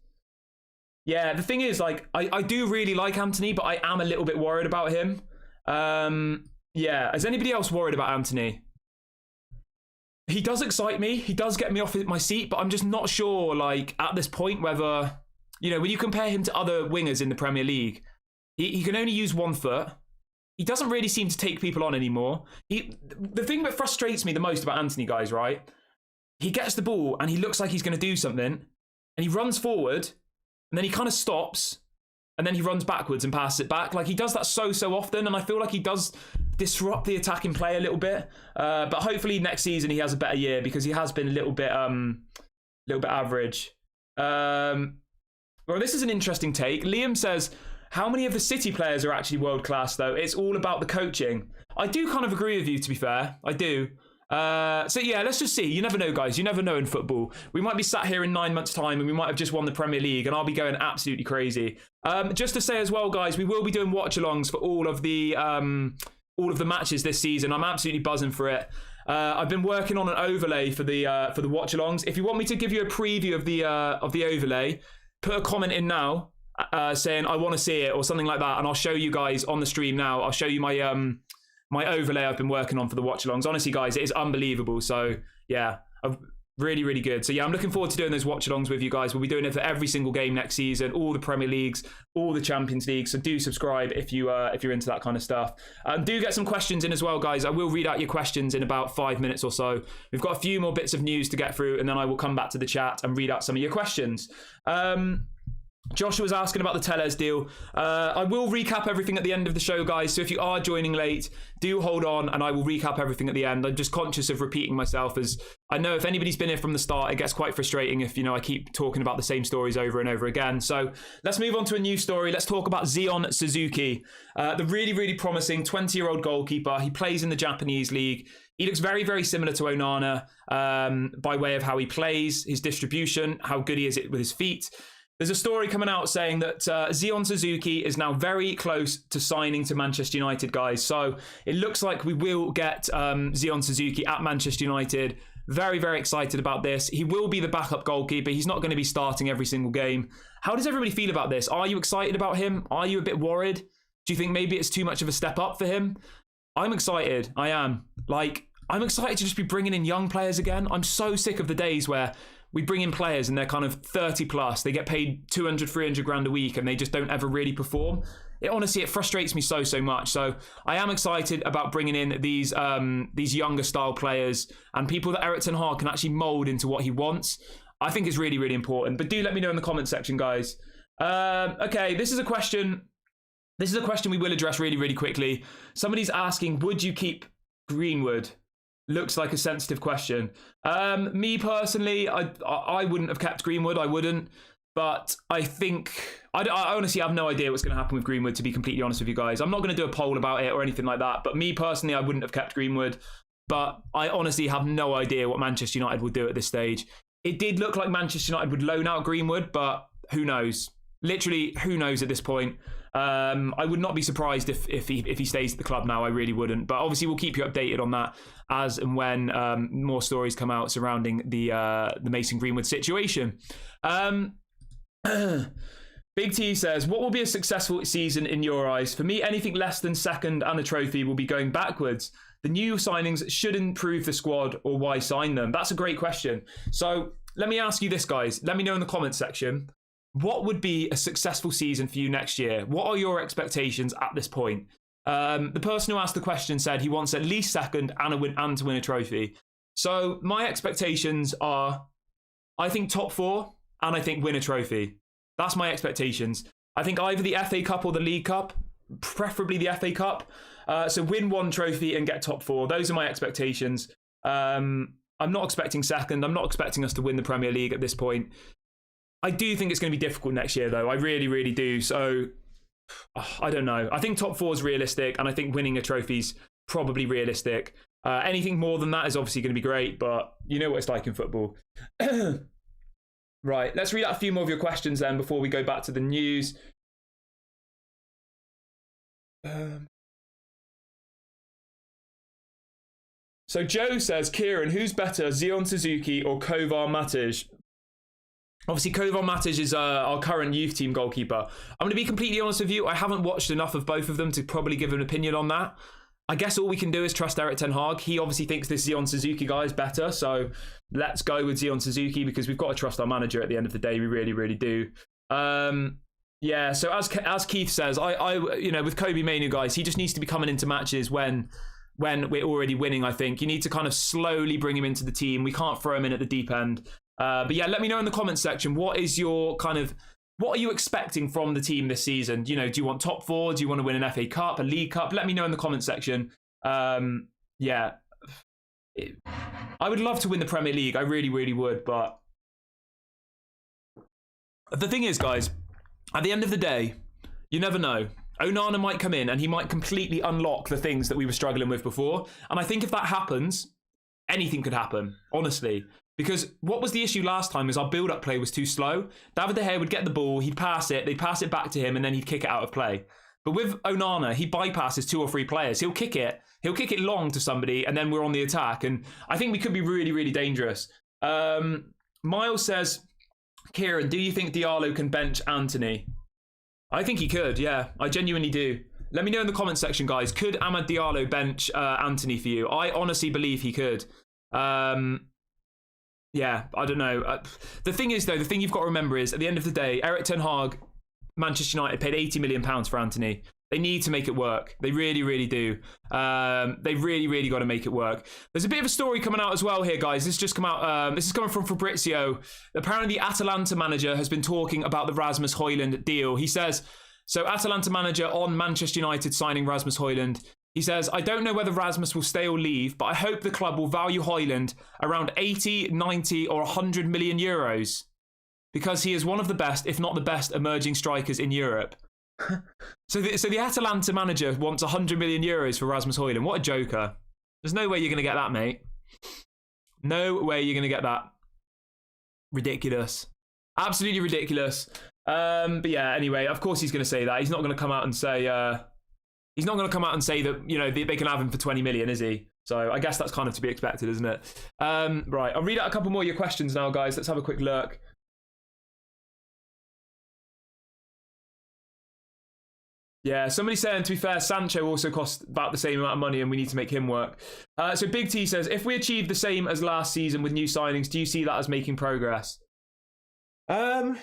Yeah, the thing is, like, I do really like Anthony, but I am a little bit worried about him. Yeah, is anybody else worried about Anthony? He does excite me. He does get me off my seat, but I'm just not sure, like, at this point, whether, you know, when you compare him to other wingers in the Premier League, he can only use one foot. He doesn't really seem to take people on anymore. The thing that frustrates me the most about Anthony, guys, right? He gets the ball and he looks like he's going to do something, and he runs forward, and then he kind of stops, and then he runs backwards and passes it back. Like, he does that so often, and I feel like he does disrupt the attacking play a little bit. But hopefully next season he has a better year, because he has been a little bit average. Well, this is an interesting take. Liam says, how many of the City players are actually world class, though? It's all about the coaching. I do kind of agree with you, to be fair. I do. So yeah, let's just see. You never know, guys. You never know in football. We might be sat here in 9 months' time and we might have just won the Premier League, and I'll be going absolutely crazy. Just to say as well, guys, we will be doing watch-alongs for all of the matches this season. I'm absolutely buzzing for it. I've been working on an overlay for the watch-alongs. If you want me to give you a preview of the overlay, put a comment in now. Saying I want to see it or something like that, and I'll show you guys on the stream now. I'll show you my my overlay I've been working on for the watch-alongs. Honestly, guys, it is unbelievable. So yeah, really, really good. So yeah, I'm looking forward to doing those watch-alongs with you guys. We'll be doing it for every single game next season, all the Premier Leagues, all the Champions League. So do subscribe if you're into that kind of stuff. Do get some questions in as well, guys. I will read out your questions in about 5 minutes or so. We've got a few more bits of news to get through, and then I will come back to the chat and read out some of your questions. Josh was asking about the Tellez deal. I will recap everything at the end of the show, guys. So if you are joining late, do hold on and I will recap everything at the end. I'm just conscious of repeating myself, as I know if anybody's been here from the start, it gets quite frustrating if, you know, I keep talking about the same stories over and over again. So let's move on to a new story. Let's talk about Zion Suzuki, the really, really promising 20-year-old goalkeeper. He plays in the Japanese league. He looks very, very similar to Onana by way of how he plays, his distribution, how good he is with his feet. There's a story coming out saying that Zion Suzuki is now very close to signing to Manchester United, guys. So it looks like we will get Zion Suzuki at Manchester United. Very, very excited about this. He will be the backup goalkeeper. He's not going to be starting every single game. How does everybody feel about this? Are you excited about him? Are you a bit worried? Do you think maybe it's too much of a step up for him? I'm excited. I am. Like, I'm excited to just be bringing in young players again. I'm so sick of the days where we bring in players and they're kind of 30 plus. They get paid 200, 300 grand a week and they just don't ever really perform. Honestly, it frustrates me so much. So I am excited about bringing in these younger style players and people that Erik ten Hag can actually mould into what he wants. I think it's really, really important. But do let me know in the comment section, guys. Okay, this is a question. This is a question we will address really, really quickly. Somebody's asking, would you keep Greenwood? Looks like a sensitive question. Me personally, I wouldn't have kept Greenwood. I wouldn't. But I think, I honestly have no idea what's going to happen with Greenwood, to be completely honest with you guys. I'm not going to do a poll about it or anything like that. But me personally, I wouldn't have kept Greenwood. But I honestly have no idea what Manchester United would do at this stage. It did look like Manchester United would loan out Greenwood, but who knows? Literally, who knows at this point? I would not be surprised if he stays at the club now. I really wouldn't. But obviously, we'll keep you updated on that as and when more stories come out surrounding the Mason Greenwood situation. Big T says, what will be a successful season in your eyes? For me, anything less than second and a trophy will be going backwards. The new signings should improve the squad, or why sign them? That's a great question. So let me ask you this, guys. Let me know in the comments section. What would be a successful season for you next year? What are your expectations at this point? The person who asked the question said he wants at least second and to win a trophy. So my expectations are, I think top 4 and I think win a trophy. That's my expectations. I think either the FA Cup or the League Cup, preferably the FA Cup. So win 1 trophy and get top 4. Those are my expectations. I'm not expecting second. I'm not expecting us to win the Premier League at this point. I do think it's going to be difficult next year, though. I really, really do. So, I don't know. I think top 4 is realistic, and I think winning a trophy's probably realistic. Anything more than that is obviously going to be great, but you know what it's like in football. Right, let's read out a few more of your questions then before we go back to the news. So Joe says, Kieran, who's better, Zion Suzuki or Kovar Matic? Obviously, Kovar Matic is our current youth team goalkeeper. I'm going to be completely honest with you. I haven't watched enough of both of them to probably give an opinion on that. I guess all we can do is trust Erik ten Hag. He obviously thinks this Zion Suzuki guy is better. So let's go with Zion Suzuki because we've got to trust our manager at the end of the day. We really, really do. Yeah, so as Keith says, I with Kobe Mainoo, guys, he just needs to be coming into matches when we're already winning, I think. You need to kind of slowly bring him into the team. We can't throw him in at the deep end. But yeah, let me know in the comments section, what are you expecting from the team this season? Do you want top 4? Do you want to win an FA Cup, a League Cup? Let me know in the comments section. Yeah, I would love to win the Premier League. I really, really would. But the thing is, guys, at the end of the day, you never know. Onana might come in and he might completely unlock the things that we were struggling with before. And I think if that happens, anything could happen, honestly. Because what was the issue last time is our build-up play was too slow. David De Gea would get the ball, he'd pass it, they'd pass it back to him, and then he'd kick it out of play. But with Onana, he bypasses 2 or 3 players. He'll kick it long to somebody, and then we're on the attack. And I think we could be really, really dangerous. Miles says, Kieran, do you think Diallo can bench Anthony? I think he could, yeah. I genuinely do. Let me know in the comment section, guys. Could Amad Diallo bench Anthony for you? I honestly believe he could. Yeah, I don't know. The thing is, though, the thing you've got to remember is, at the end of the day, Erik ten Hag, Manchester United paid £80 million for Anthony. They need to make it work. They really, really do. They really, really got to make it work. There's a bit of a story coming out as well here, guys. This just come out. This is coming from Fabrizio. Apparently, the Atalanta manager has been talking about the Rasmus Hojlund deal. He says, so Atalanta manager on Manchester United signing Rasmus Hojlund. He says, I don't know whether Rasmus will stay or leave, but I hope the club will value Hojlund around 80, 90 or 100 million euros because he is one of the best, if not the best, emerging strikers in Europe. So the Atalanta manager wants 100 million euros for Rasmus Hojlund. What a joker. There's no way you're going to get that, mate. No way you're going to get that. Ridiculous. Absolutely ridiculous. But yeah, anyway, of course he's going to say that. He's not going to come out and say... He's not going to come out and say that, they can have him for 20 million, is he? So I guess that's kind of to be expected, isn't it? Right, I'll read out a couple more of your questions now, guys. Let's have a quick look. Yeah, somebody's saying, to be fair, Sancho also costs about the same amount of money and we need to make him work. So Big T says, if we achieve the same as last season with new signings, do you see that as making progress? To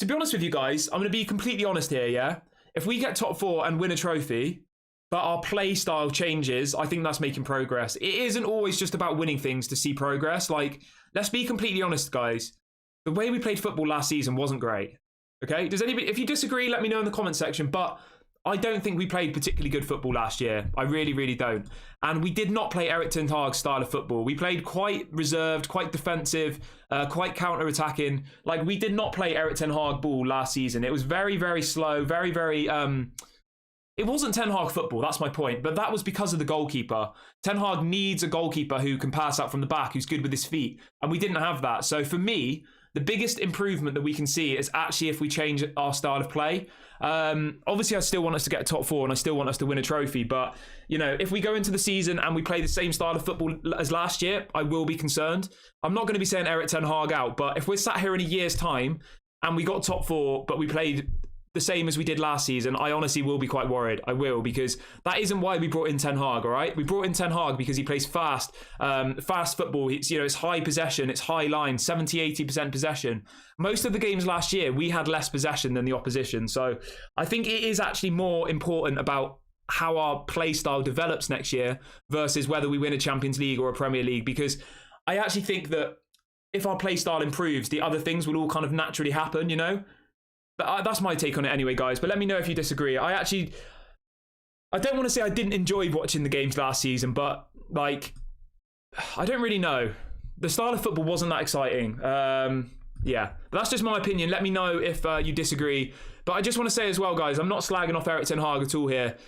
be honest with you guys, I'm going to be completely honest here, yeah? If we get top 4 and win a trophy, but our play style changes, I think that's making progress. It isn't always just about winning things to see progress. Like, let's be completely honest, guys. The way we played football last season wasn't great. Okay? Does anybody, if you disagree, let me know in the comment section. But I don't think we played particularly good football last year. I really, really don't. And we did not play Erik ten Hag's style of football. We played quite reserved, quite defensive, quite counter-attacking. Like, we did not play Erik ten Hag ball last season. It was very, very slow, very, very... It wasn't Ten Hag football, that's my point. But that was because of the goalkeeper. Ten Hag needs a goalkeeper who can pass out from the back, who's good with his feet. And we didn't have that. So for me, the biggest improvement that we can see is actually if we change our style of play. Obviously, I still want us to get a top 4 and I still want us to win a trophy. But, you know, if we go into the season and we play the same style of football as last year, I will be concerned. I'm not going to be saying Erik ten Hag out, but if we're sat here in a year's time and we got top 4, but we played the same as we did last season, I honestly will be quite worried. I will, because that isn't why we brought in Ten Hag, all right? We brought in Ten Hag because he plays fast football. It's, you know, it's high possession, it's high line, 70-80% possession. Most of the games last year, we had less possession than the opposition. So I think it is actually more important about how our play style develops next year versus whether we win a Champions League or a Premier League, because I actually think that if our play style improves, the other things will all kind of naturally happen, you know? But that's my take on it anyway, guys. But let me know if you disagree. I don't want to say I didn't enjoy watching the games last season, but, like, I don't really know. The style of football wasn't that exciting. Yeah, but that's just my opinion. Let me know if you disagree. But I just want to say as well, guys, I'm not slagging off Erik ten Hag at all here.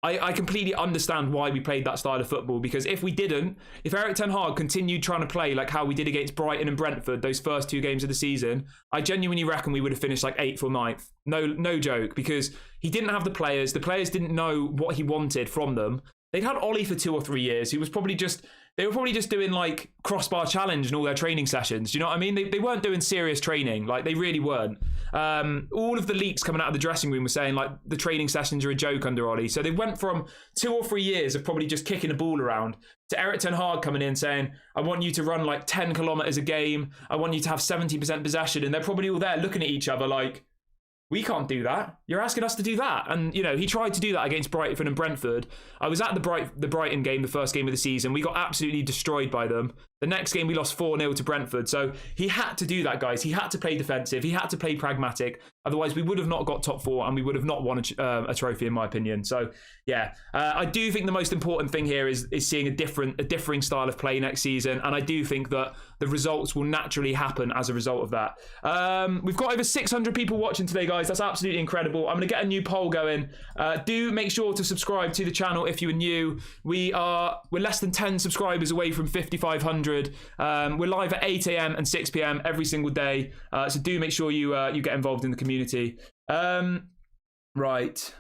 I completely understand why we played that style of football, because if Erik ten Hag continued trying to play like how we did against Brighton and Brentford those first 2 games of the season, I genuinely reckon we would have finished like 8th or 9th. No joke, because he didn't have the players didn't know what he wanted from them. They'd had Ollie for 2 or 3 years. They were probably just doing like crossbar challenge in all their training sessions. Do you know what I mean? They weren't doing serious training. Like, they really weren't. All of the leaks coming out of the dressing room were saying like the training sessions are a joke under Ollie. So they went from 2 or 3 years of probably just kicking a ball around to Erik ten Hag coming in saying, I want you to run like 10 kilometers a game. I want you to have 70% possession. And they're probably all there looking at each other like, we can't do that. You're asking us to do that. And, you know, he tried to do that against Brighton and Brentford. I was at the Brighton game, the first game of the season. We got absolutely destroyed by them. The next game, we lost 4-0 to Brentford. So he had to do that, guys. He had to play defensive. He had to play pragmatic. Otherwise, we would have not got top 4 and we would have not won a trophy, in my opinion. So, yeah, I do think the most important thing here is seeing a differing style of play next season. And I do think that the results will naturally happen as a result of that. We've got over 600 people watching today, guys. That's absolutely incredible. I'm going to get a new poll going. Do make sure to subscribe to the channel if you are new. We're less than 10 subscribers away from 5,500. We're live at 8 a.m. and 6 p.m. every single day. So do make sure you get involved in the community. Right.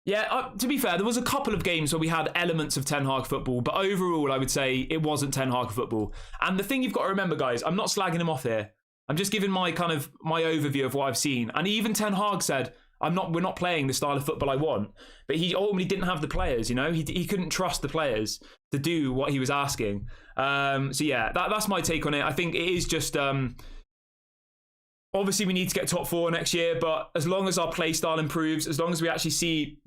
Yeah, to be fair, there was a couple of games where we had elements of Ten Hag football, but overall, I would say it wasn't Ten Hag football. And the thing you've got to remember, guys, I'm not slagging him off here. I'm just giving my overview of what I've seen. And even Ten Hag said, we're not playing the style of football I want. But he ultimately didn't have the players, you know? He couldn't trust the players to do what he was asking. So yeah, that's my take on it. I think it is just... obviously, we need to get top 4 next year, but as long as our play style improves, as long as we actually see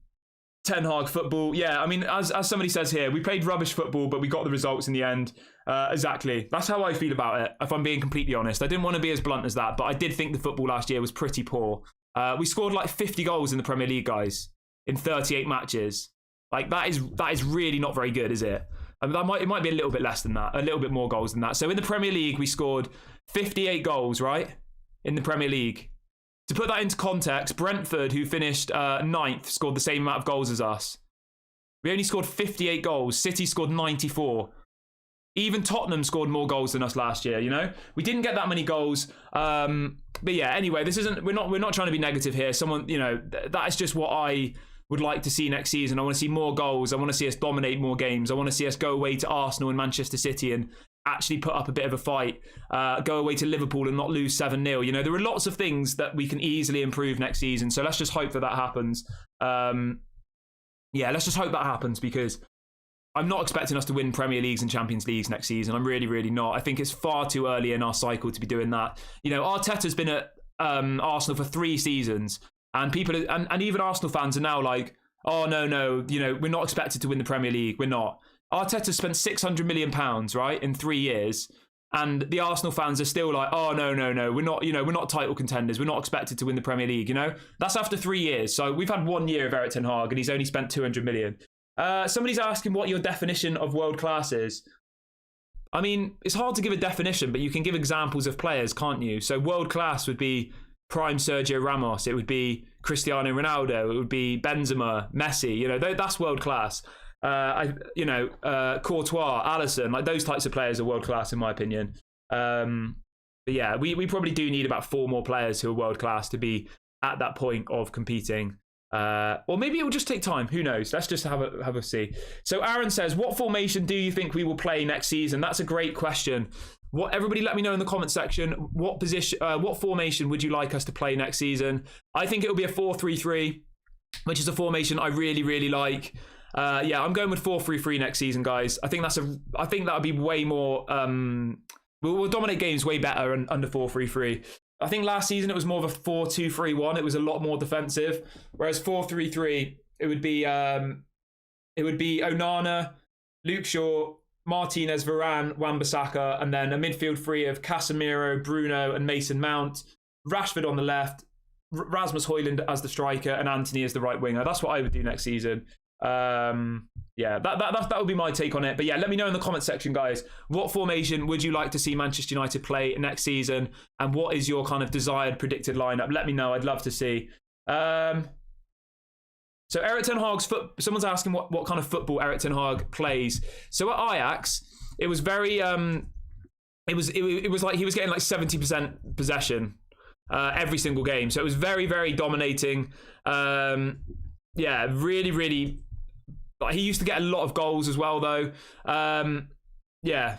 Ten Hag football, yeah, I mean, as somebody says here, we played rubbish football, but we got the results in the end. Exactly. That's how I feel about it, if I'm being completely honest. I didn't want to be as blunt as that, but I did think the football last year was pretty poor. We scored like 50 goals in the Premier League, guys, in 38 matches. Like, that is really not very good, is it? I mean, it might be a little bit less than that, a little bit more goals than that. So in the Premier League, we scored 58 goals, right? In the Premier League. To put that into context, Brentford, who finished 9th, scored the same amount of goals as us. We only scored 58 goals. City scored 94. Even Tottenham scored more goals than us last year, you know? We didn't get that many goals. But yeah, anyway, we're not trying to be negative here. That is just what I would like to see next season. I want to see more goals. I want to see us dominate more games. I want to see us go away to Arsenal and Manchester City and actually put up a bit of a fight, go away to Liverpool and not lose 7-0. You know, there are lots of things that we can easily improve next season. So let's just hope that happens. Yeah, let's just hope that happens, because I'm not expecting us to win Premier Leagues and Champions Leagues next season. I'm really, really not. I think it's far too early in our cycle to be doing that. You know, Arteta's been at Arsenal for 3 seasons, and people, and even Arsenal fans are now like, oh, no, you know, we're not expected to win the Premier League. We're not. Arteta spent £600 million, right, in 3 years. and the Arsenal fans are still like, oh no, we're not, we're not title contenders, we're not expected to win the Premier League. That's after 3 years. So we've had 1 year of Erik ten Hag, and he's only spent 200 million. Somebody's asking what your definition of world class is. I mean, it's hard to give a definition, but you can give examples of players, can't you? So world class would be prime Sergio Ramos. It would be Cristiano Ronaldo. It would be Benzema, Messi. That's world class. Courtois, Alisson, like those types of players are world class in my opinion. But yeah, we probably do need about 4 more players who are world class to be at that point of competing. Or maybe it will just take time. Who knows? Let's just have a see. So Aaron says, what formation do you think we will play next season? That's a great question. Everybody let me know in the comment section. What formation would you like us to play next season? I think it'll be a 4-3-3, which is a formation I really, really like. Yeah, I'm going with 4-3-3 next season, guys. I think that would be way more. We'll dominate games way better under 4-3-3. I think last season it was more of a 4-2-3-1. It was a lot more defensive. Whereas 4-3-3, it would be Onana, Luke Shaw, Martinez, Varane, Wan-Bissaka, and then a midfield three of Casemiro, Bruno, and Mason Mount. Rashford on the left, Rasmus Hojlund as the striker, and Antony as the right winger. That's what I would do next season. Yeah, that would be my take on it. But yeah, let me know in the comment section, guys. What formation would you like to see Manchester United play next season? And what is your kind of desired predicted lineup? Let me know. I'd love to see. So Erik ten Hag's someone's asking what kind of football Erik ten Hag plays. So at Ajax, it was very it was like he was getting like 70% possession every single game. So it was very, very dominating. Yeah, really, really. He used to get a lot of goals as well, though. Yeah,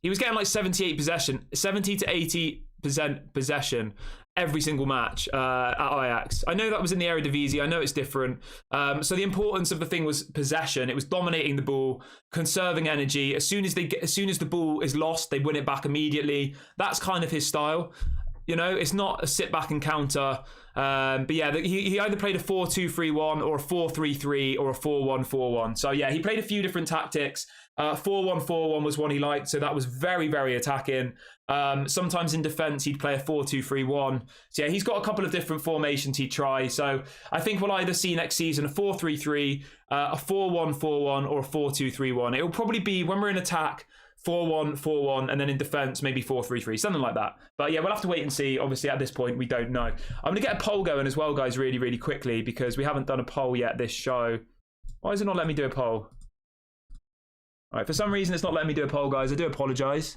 he was getting like 70 to 80% possession every single match at Ajax. I know that was in the Eredivisie. I know it's different. So the importance of the thing was possession. It was dominating the ball, conserving energy. As soon as the ball is lost, they win it back immediately. That's kind of his style. It's not a sit back and counter. But yeah, he either played a 4-2-3-1 or a 4-3-3 or a 4-1-4-1. So yeah, he played a few different tactics. 4-1-4-1 was one he liked. So that was very, very attacking. Sometimes in defense, he'd play a 4-2-3-1. So yeah, he's got a couple of different formations he'd try. So I think we'll either see next season a 4-3-3, a 4-1-4-1 or a 4-2-3-1. It'll probably be when we're in attack, 4-1-4-1, and then in defense maybe 4-3-3, something like that. But yeah, we'll have to wait and see. Obviously at this point we don't know. I'm going to get a poll going as well, guys, really, really quickly, because we haven't done a poll yet this show. Why is it not letting me do a poll? All right, for some reason it's not letting me do a poll, guys. I do apologize.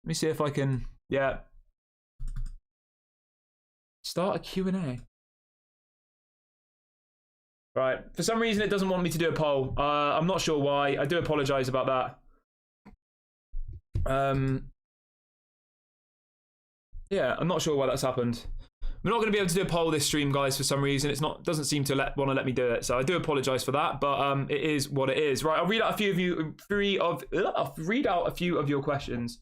Let me see if I can, yeah, start a Q&A. Right, for some reason it doesn't want me to do a poll. I'm not sure why. I do apologize about that. Yeah, I'm not sure why that's happened. We're not going to be able to do a poll this stream, guys, for some reason. Doesn't seem to want to let me do it. So I do apologize for that, but it is what it is. Right, I'll read out a few of you. I'll read out a few of your questions.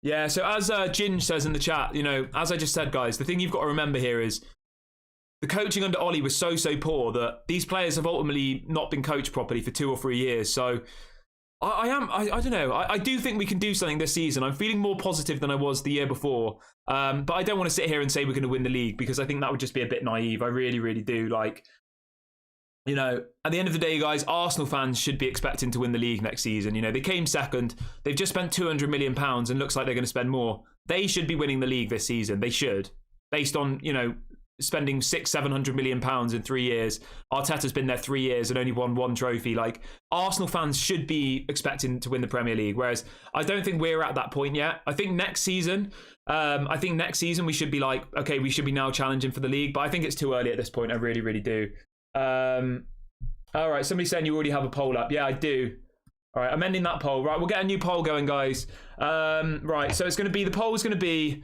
Yeah, so as Ginge says in the chat, as I just said, guys, the thing you've got to remember here is the coaching under Ollie was so poor that these players have ultimately not been coached properly for 2 or 3 years. So I don't know. I do think we can do something this season. I'm feeling more positive than I was the year before. But I don't want to sit here and say we're going to win the league, because I think that would just be a bit naive. I really, really do. Like, at the end of the day, guys, Arsenal fans should be expecting to win the league next season. They came second. They've just spent £200 million and looks like they're going to spend more. They should be winning the league this season. They should. Based on, spending £600-700 million in 3 years. Arteta's been there 3 years and only won 1 trophy. Like, Arsenal fans should be expecting to win the Premier League, whereas I don't think we're at that point yet. I think next season we should be like, okay, we should be now challenging for the league, but I think it's too early at this point. I really, really do. All right, somebody's saying you already have a poll up. Yeah, I do. All right, I'm ending that poll. Right, we'll get a new poll going, guys. Right, so it's going to be, the poll is going to be,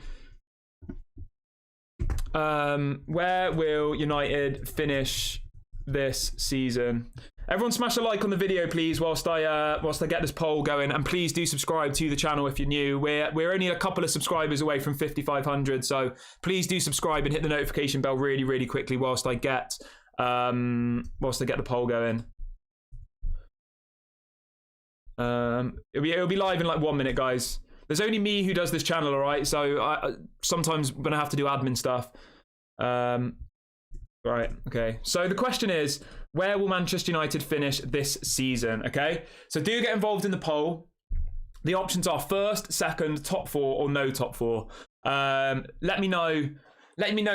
where will United finish this season? Everyone smash a like on the video, please, whilst I get this poll going, and please do subscribe to the channel if you're new. We're only a couple of subscribers away from 5,500, so please do subscribe and hit the notification bell really, really quickly whilst I get whilst they get the poll going. It'll be live in like 1 minute, guys. There's only me who does this channel, all right? So I sometimes I'm going to have to do admin stuff. Right, okay. So the question is, where will Manchester United finish this season, okay? So do get involved in the poll. The options are first, second, top four, or no top four. Let me know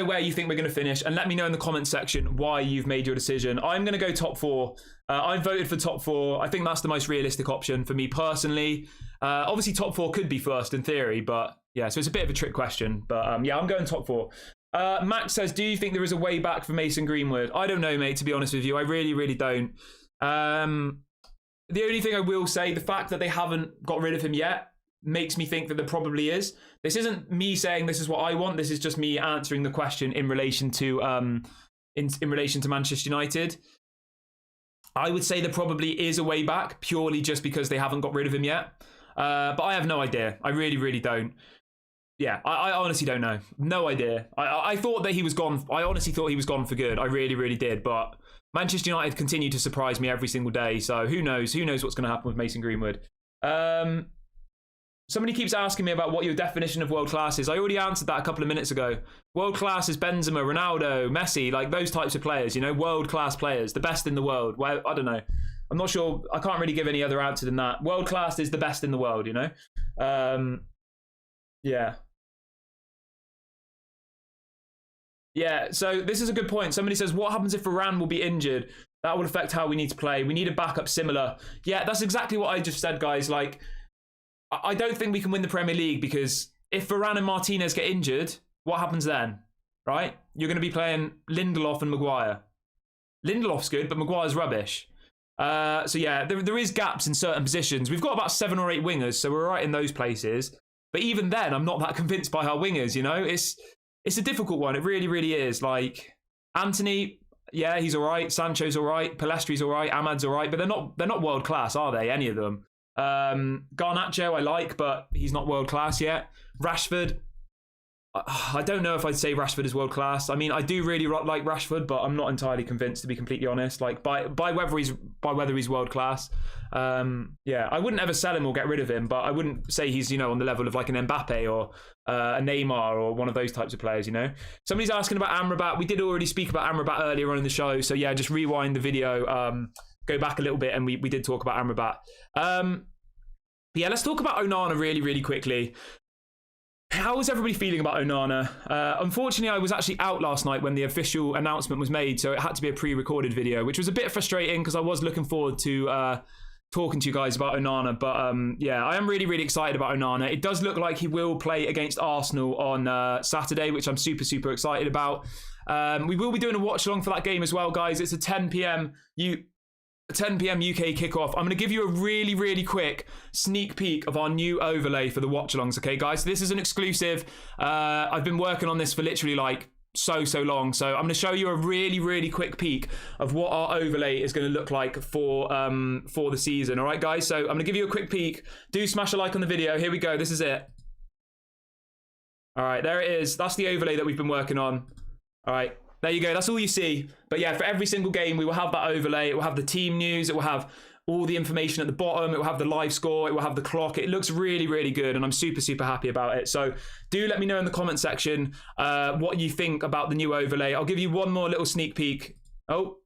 where you think we're going to finish, and let me know in the comment section why you've made your decision. I'm going to go top four. I voted for top four. I think that's the most realistic option for me personally. Obviously, top four could be first in theory, but yeah, so it's a bit of a trick question. But yeah, I'm going top four. Max says, do you think there is a way back for Mason Greenwood? I don't know, mate, to be honest with you. I really, really don't. The only thing I will say, the fact that they haven't got rid of him yet makes me think that there probably is. This isn't me saying this is what I want. This is just me answering the question in relation to in relation to Manchester United. I would say there probably is a way back, purely just because they haven't got rid of him yet. But I have no idea. I really, really don't. Yeah, I honestly don't know. No idea. I thought that he was gone. I honestly thought he was gone for good. I really, really did. But Manchester United continue to surprise me every single day. So who knows? Who knows what's going to happen with Mason Greenwood? Somebody keeps asking me about what your definition of world class is. I already answered that a couple of minutes ago. World class is Benzema, Ronaldo, Messi, like those types of players, you know, world class players, the best in the world. Well, I don't know. I'm not sure. I can't really give any other answer than that. World class is the best in the world, you know? Yeah. Yeah, so this is a good point. Somebody says, what happens if Varane will be injured? That will affect how we need to play. We need a backup similar. Yeah, that's exactly what I just said, guys. Like, I don't think we can win the Premier League because if Varane and Martinez get injured, what happens then? Right? You're going to be playing Lindelof and Maguire. Lindelof's good, but Maguire's rubbish. So yeah, there is gaps in certain positions. We've got about 7 or 8 wingers, so we're right in those places. But even then, I'm not that convinced by our wingers, you know? It's a difficult one. It really, really is. Like, Anthony, yeah, he's all right. Sancho's all right. Palestri's all right. Ahmad's all right. But they're not world class, are they? Any of them. Garnacho I like, but he's not world class yet. Rashford, I don't know if I'd say Rashford is world class. I mean, I do really like Rashford, but I'm not entirely convinced, to be completely honest. Like by whether he's world class. Yeah, I wouldn't ever sell him or get rid of him, but I wouldn't say he's, you know, on the level of like an Mbappe or a Neymar or one of those types of players, you know. Somebody's asking about Amrabat. We did already speak about Amrabat earlier on in the show, so yeah, just rewind the video, go back a little bit, and we did talk about Amrabat. Yeah, let's talk about Onana really, really quickly. How is everybody feeling about Onana? Unfortunately, I was actually out last night when the official announcement was made, so it had to be a pre-recorded video, which was a bit frustrating because I was looking forward to talking to you guys about Onana. But yeah, I am really, really excited about Onana. It does look like he will play against Arsenal on Saturday, which I'm super, super excited about. We will be doing a watch-along for that game as well, guys. It's a 10 p.m. UK kickoff. I'm going to give you a really, really quick sneak peek of our new overlay for the watch-alongs, okay, guys? So this is an exclusive. I've been working on this for literally like so long. So I'm going to show you a really, really quick peek of what our overlay is going to look like for the season. All right, guys? So I'm going to give you a quick peek. Do smash a like on the video. Here we go. This is it. All right, there it is. That's the overlay that we've been working on. All right. There you go. That's all you see. But yeah, for every single game, we will have that overlay. It will have the team news. It will have all the information at the bottom. It will have the live score. It will have the clock. It looks really, really good, and I'm super, super happy about it. So do let me know in the comment section what you think about the new overlay. I'll give you one more little sneak peek. Oh,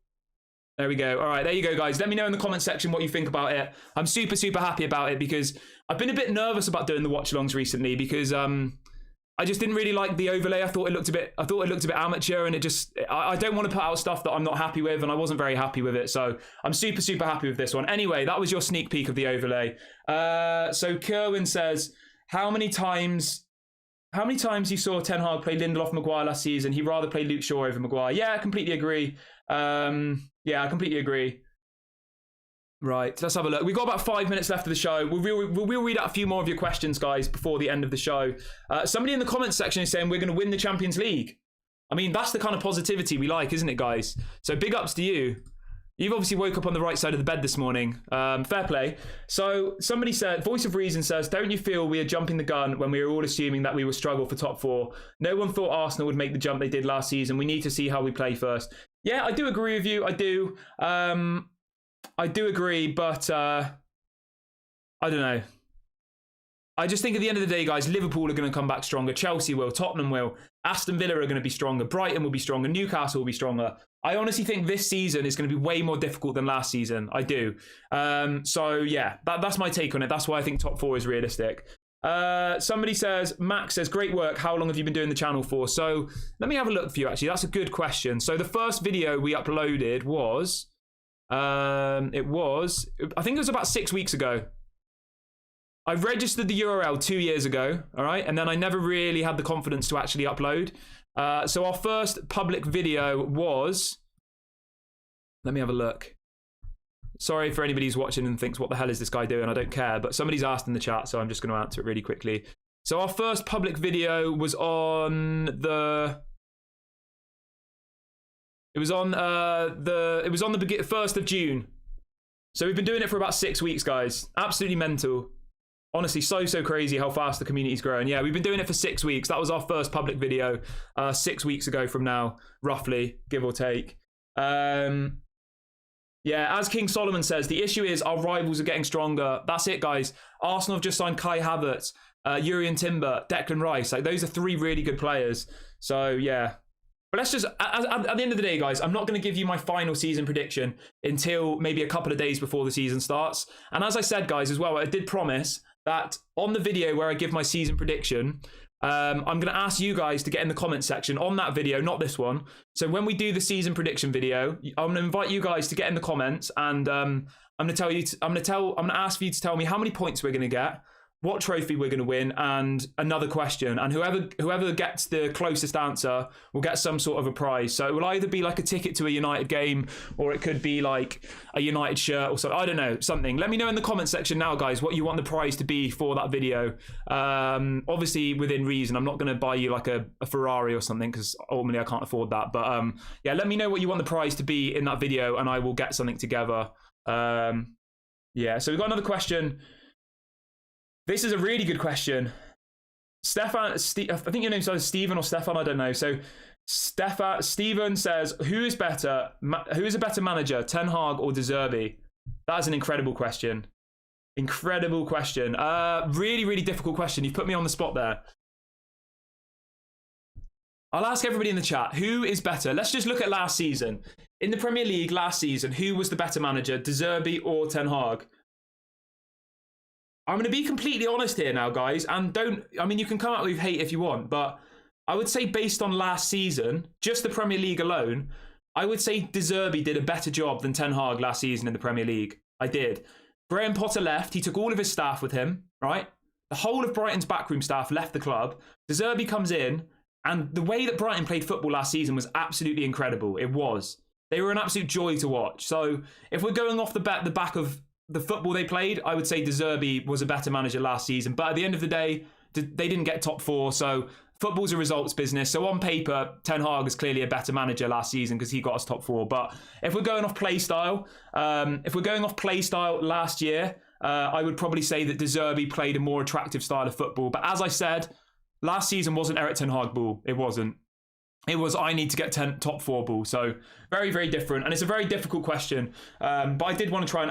there we go. All right, there you go, guys. Let me know in the comment section what you think about it. I'm super, super happy about it because I've been a bit nervous about doing the watch-alongs recently because I just didn't really like the overlay. I thought it looked a bit amateur, and I don't want to put out stuff that I'm not happy with, and I wasn't very happy with it. So I'm super, super happy with this one. Anyway, that was your sneak peek of the overlay. So Kerwin says, how many times you saw Ten Hag play Lindelof Maguire last season? He'd rather play Luke Shaw over Maguire. Yeah, I completely agree. Yeah, I completely agree. Right, let's have a look. We've got about 5 minutes left of the show. We'll read out a few more of your questions, guys, before the end of the show. Somebody in the comments section is saying we're going to win the Champions League. I mean, that's the kind of positivity we like, isn't it, guys? So big ups to you. You've obviously woke up on the right side of the bed this morning. Fair play. So somebody said, Voice of Reason says, don't you feel we are jumping the gun when we were all assuming that we would struggle for top 4? No one thought Arsenal would make the jump they did last season. We need to see how we play first. Yeah, I do agree with you. I do. I do agree, but I don't know. I just think at the end of the day, guys, Liverpool are going to come back stronger. Chelsea will. Tottenham will. Aston Villa are going to be stronger. Brighton will be stronger. Newcastle will be stronger. I honestly think this season is going to be way more difficult than last season. I do. So, yeah, that's my take on it. That's why I think top 4 is realistic. Somebody says, Max says, great work. How long have you been doing the channel for? So, let me have a look for you, actually. That's a good question. So, the first video we uploaded was, I think it was about 6 weeks ago. I registered the URL 2 years ago, all right? And then I never really had the confidence to actually upload. So our first public video was... Let me have a look. Sorry for anybody who's watching and thinks, what the hell is this guy doing? I don't care. But somebody's asked in the chat, so I'm just going to answer it really quickly. So our first public video was on the... It was on the 1st of June. So we've been doing it for about 6 weeks, guys. Absolutely mental. Honestly, so crazy how fast the community's growing. Yeah, we've been doing it for 6 weeks. That was our first public video 6 weeks ago from now, roughly, give or take. Yeah, as King Solomon says, the issue is our rivals are getting stronger. That's it, guys. Arsenal have just signed Kai Havertz, Jurriën Timber, Declan Rice. Like, those are 3 really good players. So, yeah. But let's just, at the end of the day, guys, I'm not going to give you my final season prediction until maybe a couple of days before the season starts. And as I said, guys, as well, I did promise that on the video where I give my season prediction, I'm going to ask you guys to get in the comment section on that video, not this one. So when we do the season prediction video, I'm going to invite you guys to get in the comments, and I'm going to ask for you to tell me how many points we're going to get, what trophy we're going to win, and another question. And whoever gets the closest answer will get some sort of a prize. So it will either be like a ticket to a United game, or it could be like a United shirt or something. I don't know, something. Let me know in the comment section now, guys, what you want the prize to be for that video. Obviously within reason. I'm not going to buy you like a Ferrari or something, because ultimately I can't afford that. But yeah, let me know what you want the prize to be in that video, and I will get something together. Yeah, so we've got another question. This is a really good question. I think your name's either Stephen or Stefan, I don't know. So Stephen says, who is a better manager, Ten Hag or De Zerbi? That is an incredible question. Incredible question. Really difficult question. You've put me on the spot there. I'll ask everybody in the chat, who is better? Let's just look at last season. In the Premier League last season, who was the better manager, De Zerbi or Ten Hag? I'm going to be completely honest here now, guys, and you can come out with hate if you want, but I would say based on last season, just the Premier League alone, I would say De Zerbi did a better job than Ten Hag last season in the Premier League. I did. Graham Potter left. He took all of his staff with him, right? The whole of Brighton's backroom staff left the club. De Zerbi comes in, and the way that Brighton played football last season was absolutely incredible. It was. They were an absolute joy to watch. So if we're going off the back of the football they played, I would say De Zerbi was a better manager last season. But at the end of the day, they didn't get top 4. So football's a results business. So on paper, Ten Hag is clearly a better manager last season because he got us top 4. But if we're going off play style, last year, I would probably say that De Zerbi played a more attractive style of football. But as I said, last season wasn't Erik Ten Hag ball. It wasn't. It was, I need to get top 4 ball. So very different. And it's a very difficult question. But I did want to try and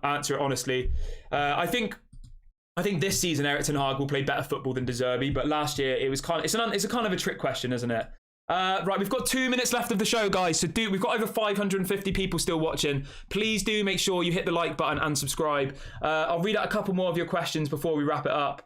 answer it honestly. I think this season Erik Ten Hag will play better football than De Zerbi. But last year it was it's a kind of a trick question, isn't it? Right, we've got 2 minutes left of the show, guys. So we've got over 550 people still watching. Please do make sure you hit the like button and subscribe. I'll read out a couple more of your questions before we wrap it up.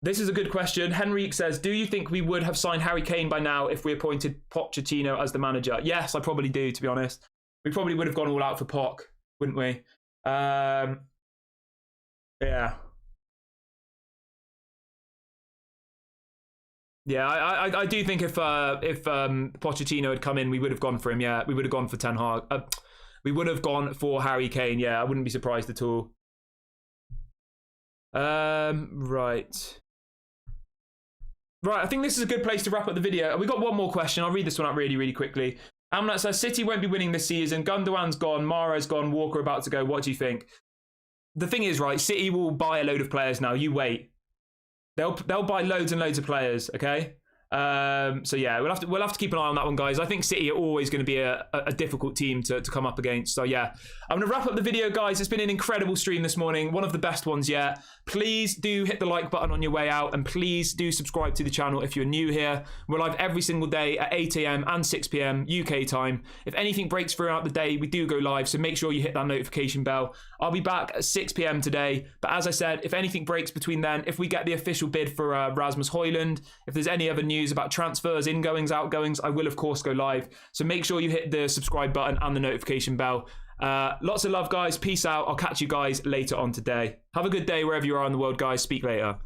This is a good question. Henrique says, do you think we would have signed Harry Kane by now if we appointed Pochettino as the manager? Yes, I probably do, to be honest. We probably would have gone all out for Poch, wouldn't we? Yeah. Yeah, I do think if Pochettino had come in, we would have gone for him. Yeah, we would have gone for Ten Hag. We would have gone for Harry Kane. Yeah, I wouldn't be surprised at all. Right, I think this is a good place to wrap up the video. We got one more question. I'll read this one out really quickly. Amrabat says, City won't be winning this season. Gundogan's gone. Mahrez gone. Walker about to go. What do you think? The thing is, right, City will buy a load of players now. You wait. They'll buy loads and loads of players, okay? So yeah, we'll have to keep an eye on that one, guys. I think City are always going to be a difficult team to come up against. So yeah, I'm going to wrap up the video, guys. It's been an incredible stream this morning, one of the best ones yet. Please do hit the like button on your way out, and please do subscribe to the channel if you're new here. We're live every single day at 8 a.m. and 6 p.m. UK time. If anything breaks throughout the day, we do go live, so make sure you hit that notification bell. I'll be back at 6 p.m. today, but as I said, if anything breaks between then, if we get the official bid for Rasmus Hojlund, if there's any other news about transfers, ingoings, outgoings, I will of course go live. So make sure you hit the subscribe button and the notification bell. Lots of love, guys. Peace out. I'll catch you guys later on today. Have a good day wherever you are in the world, guys. Speak later.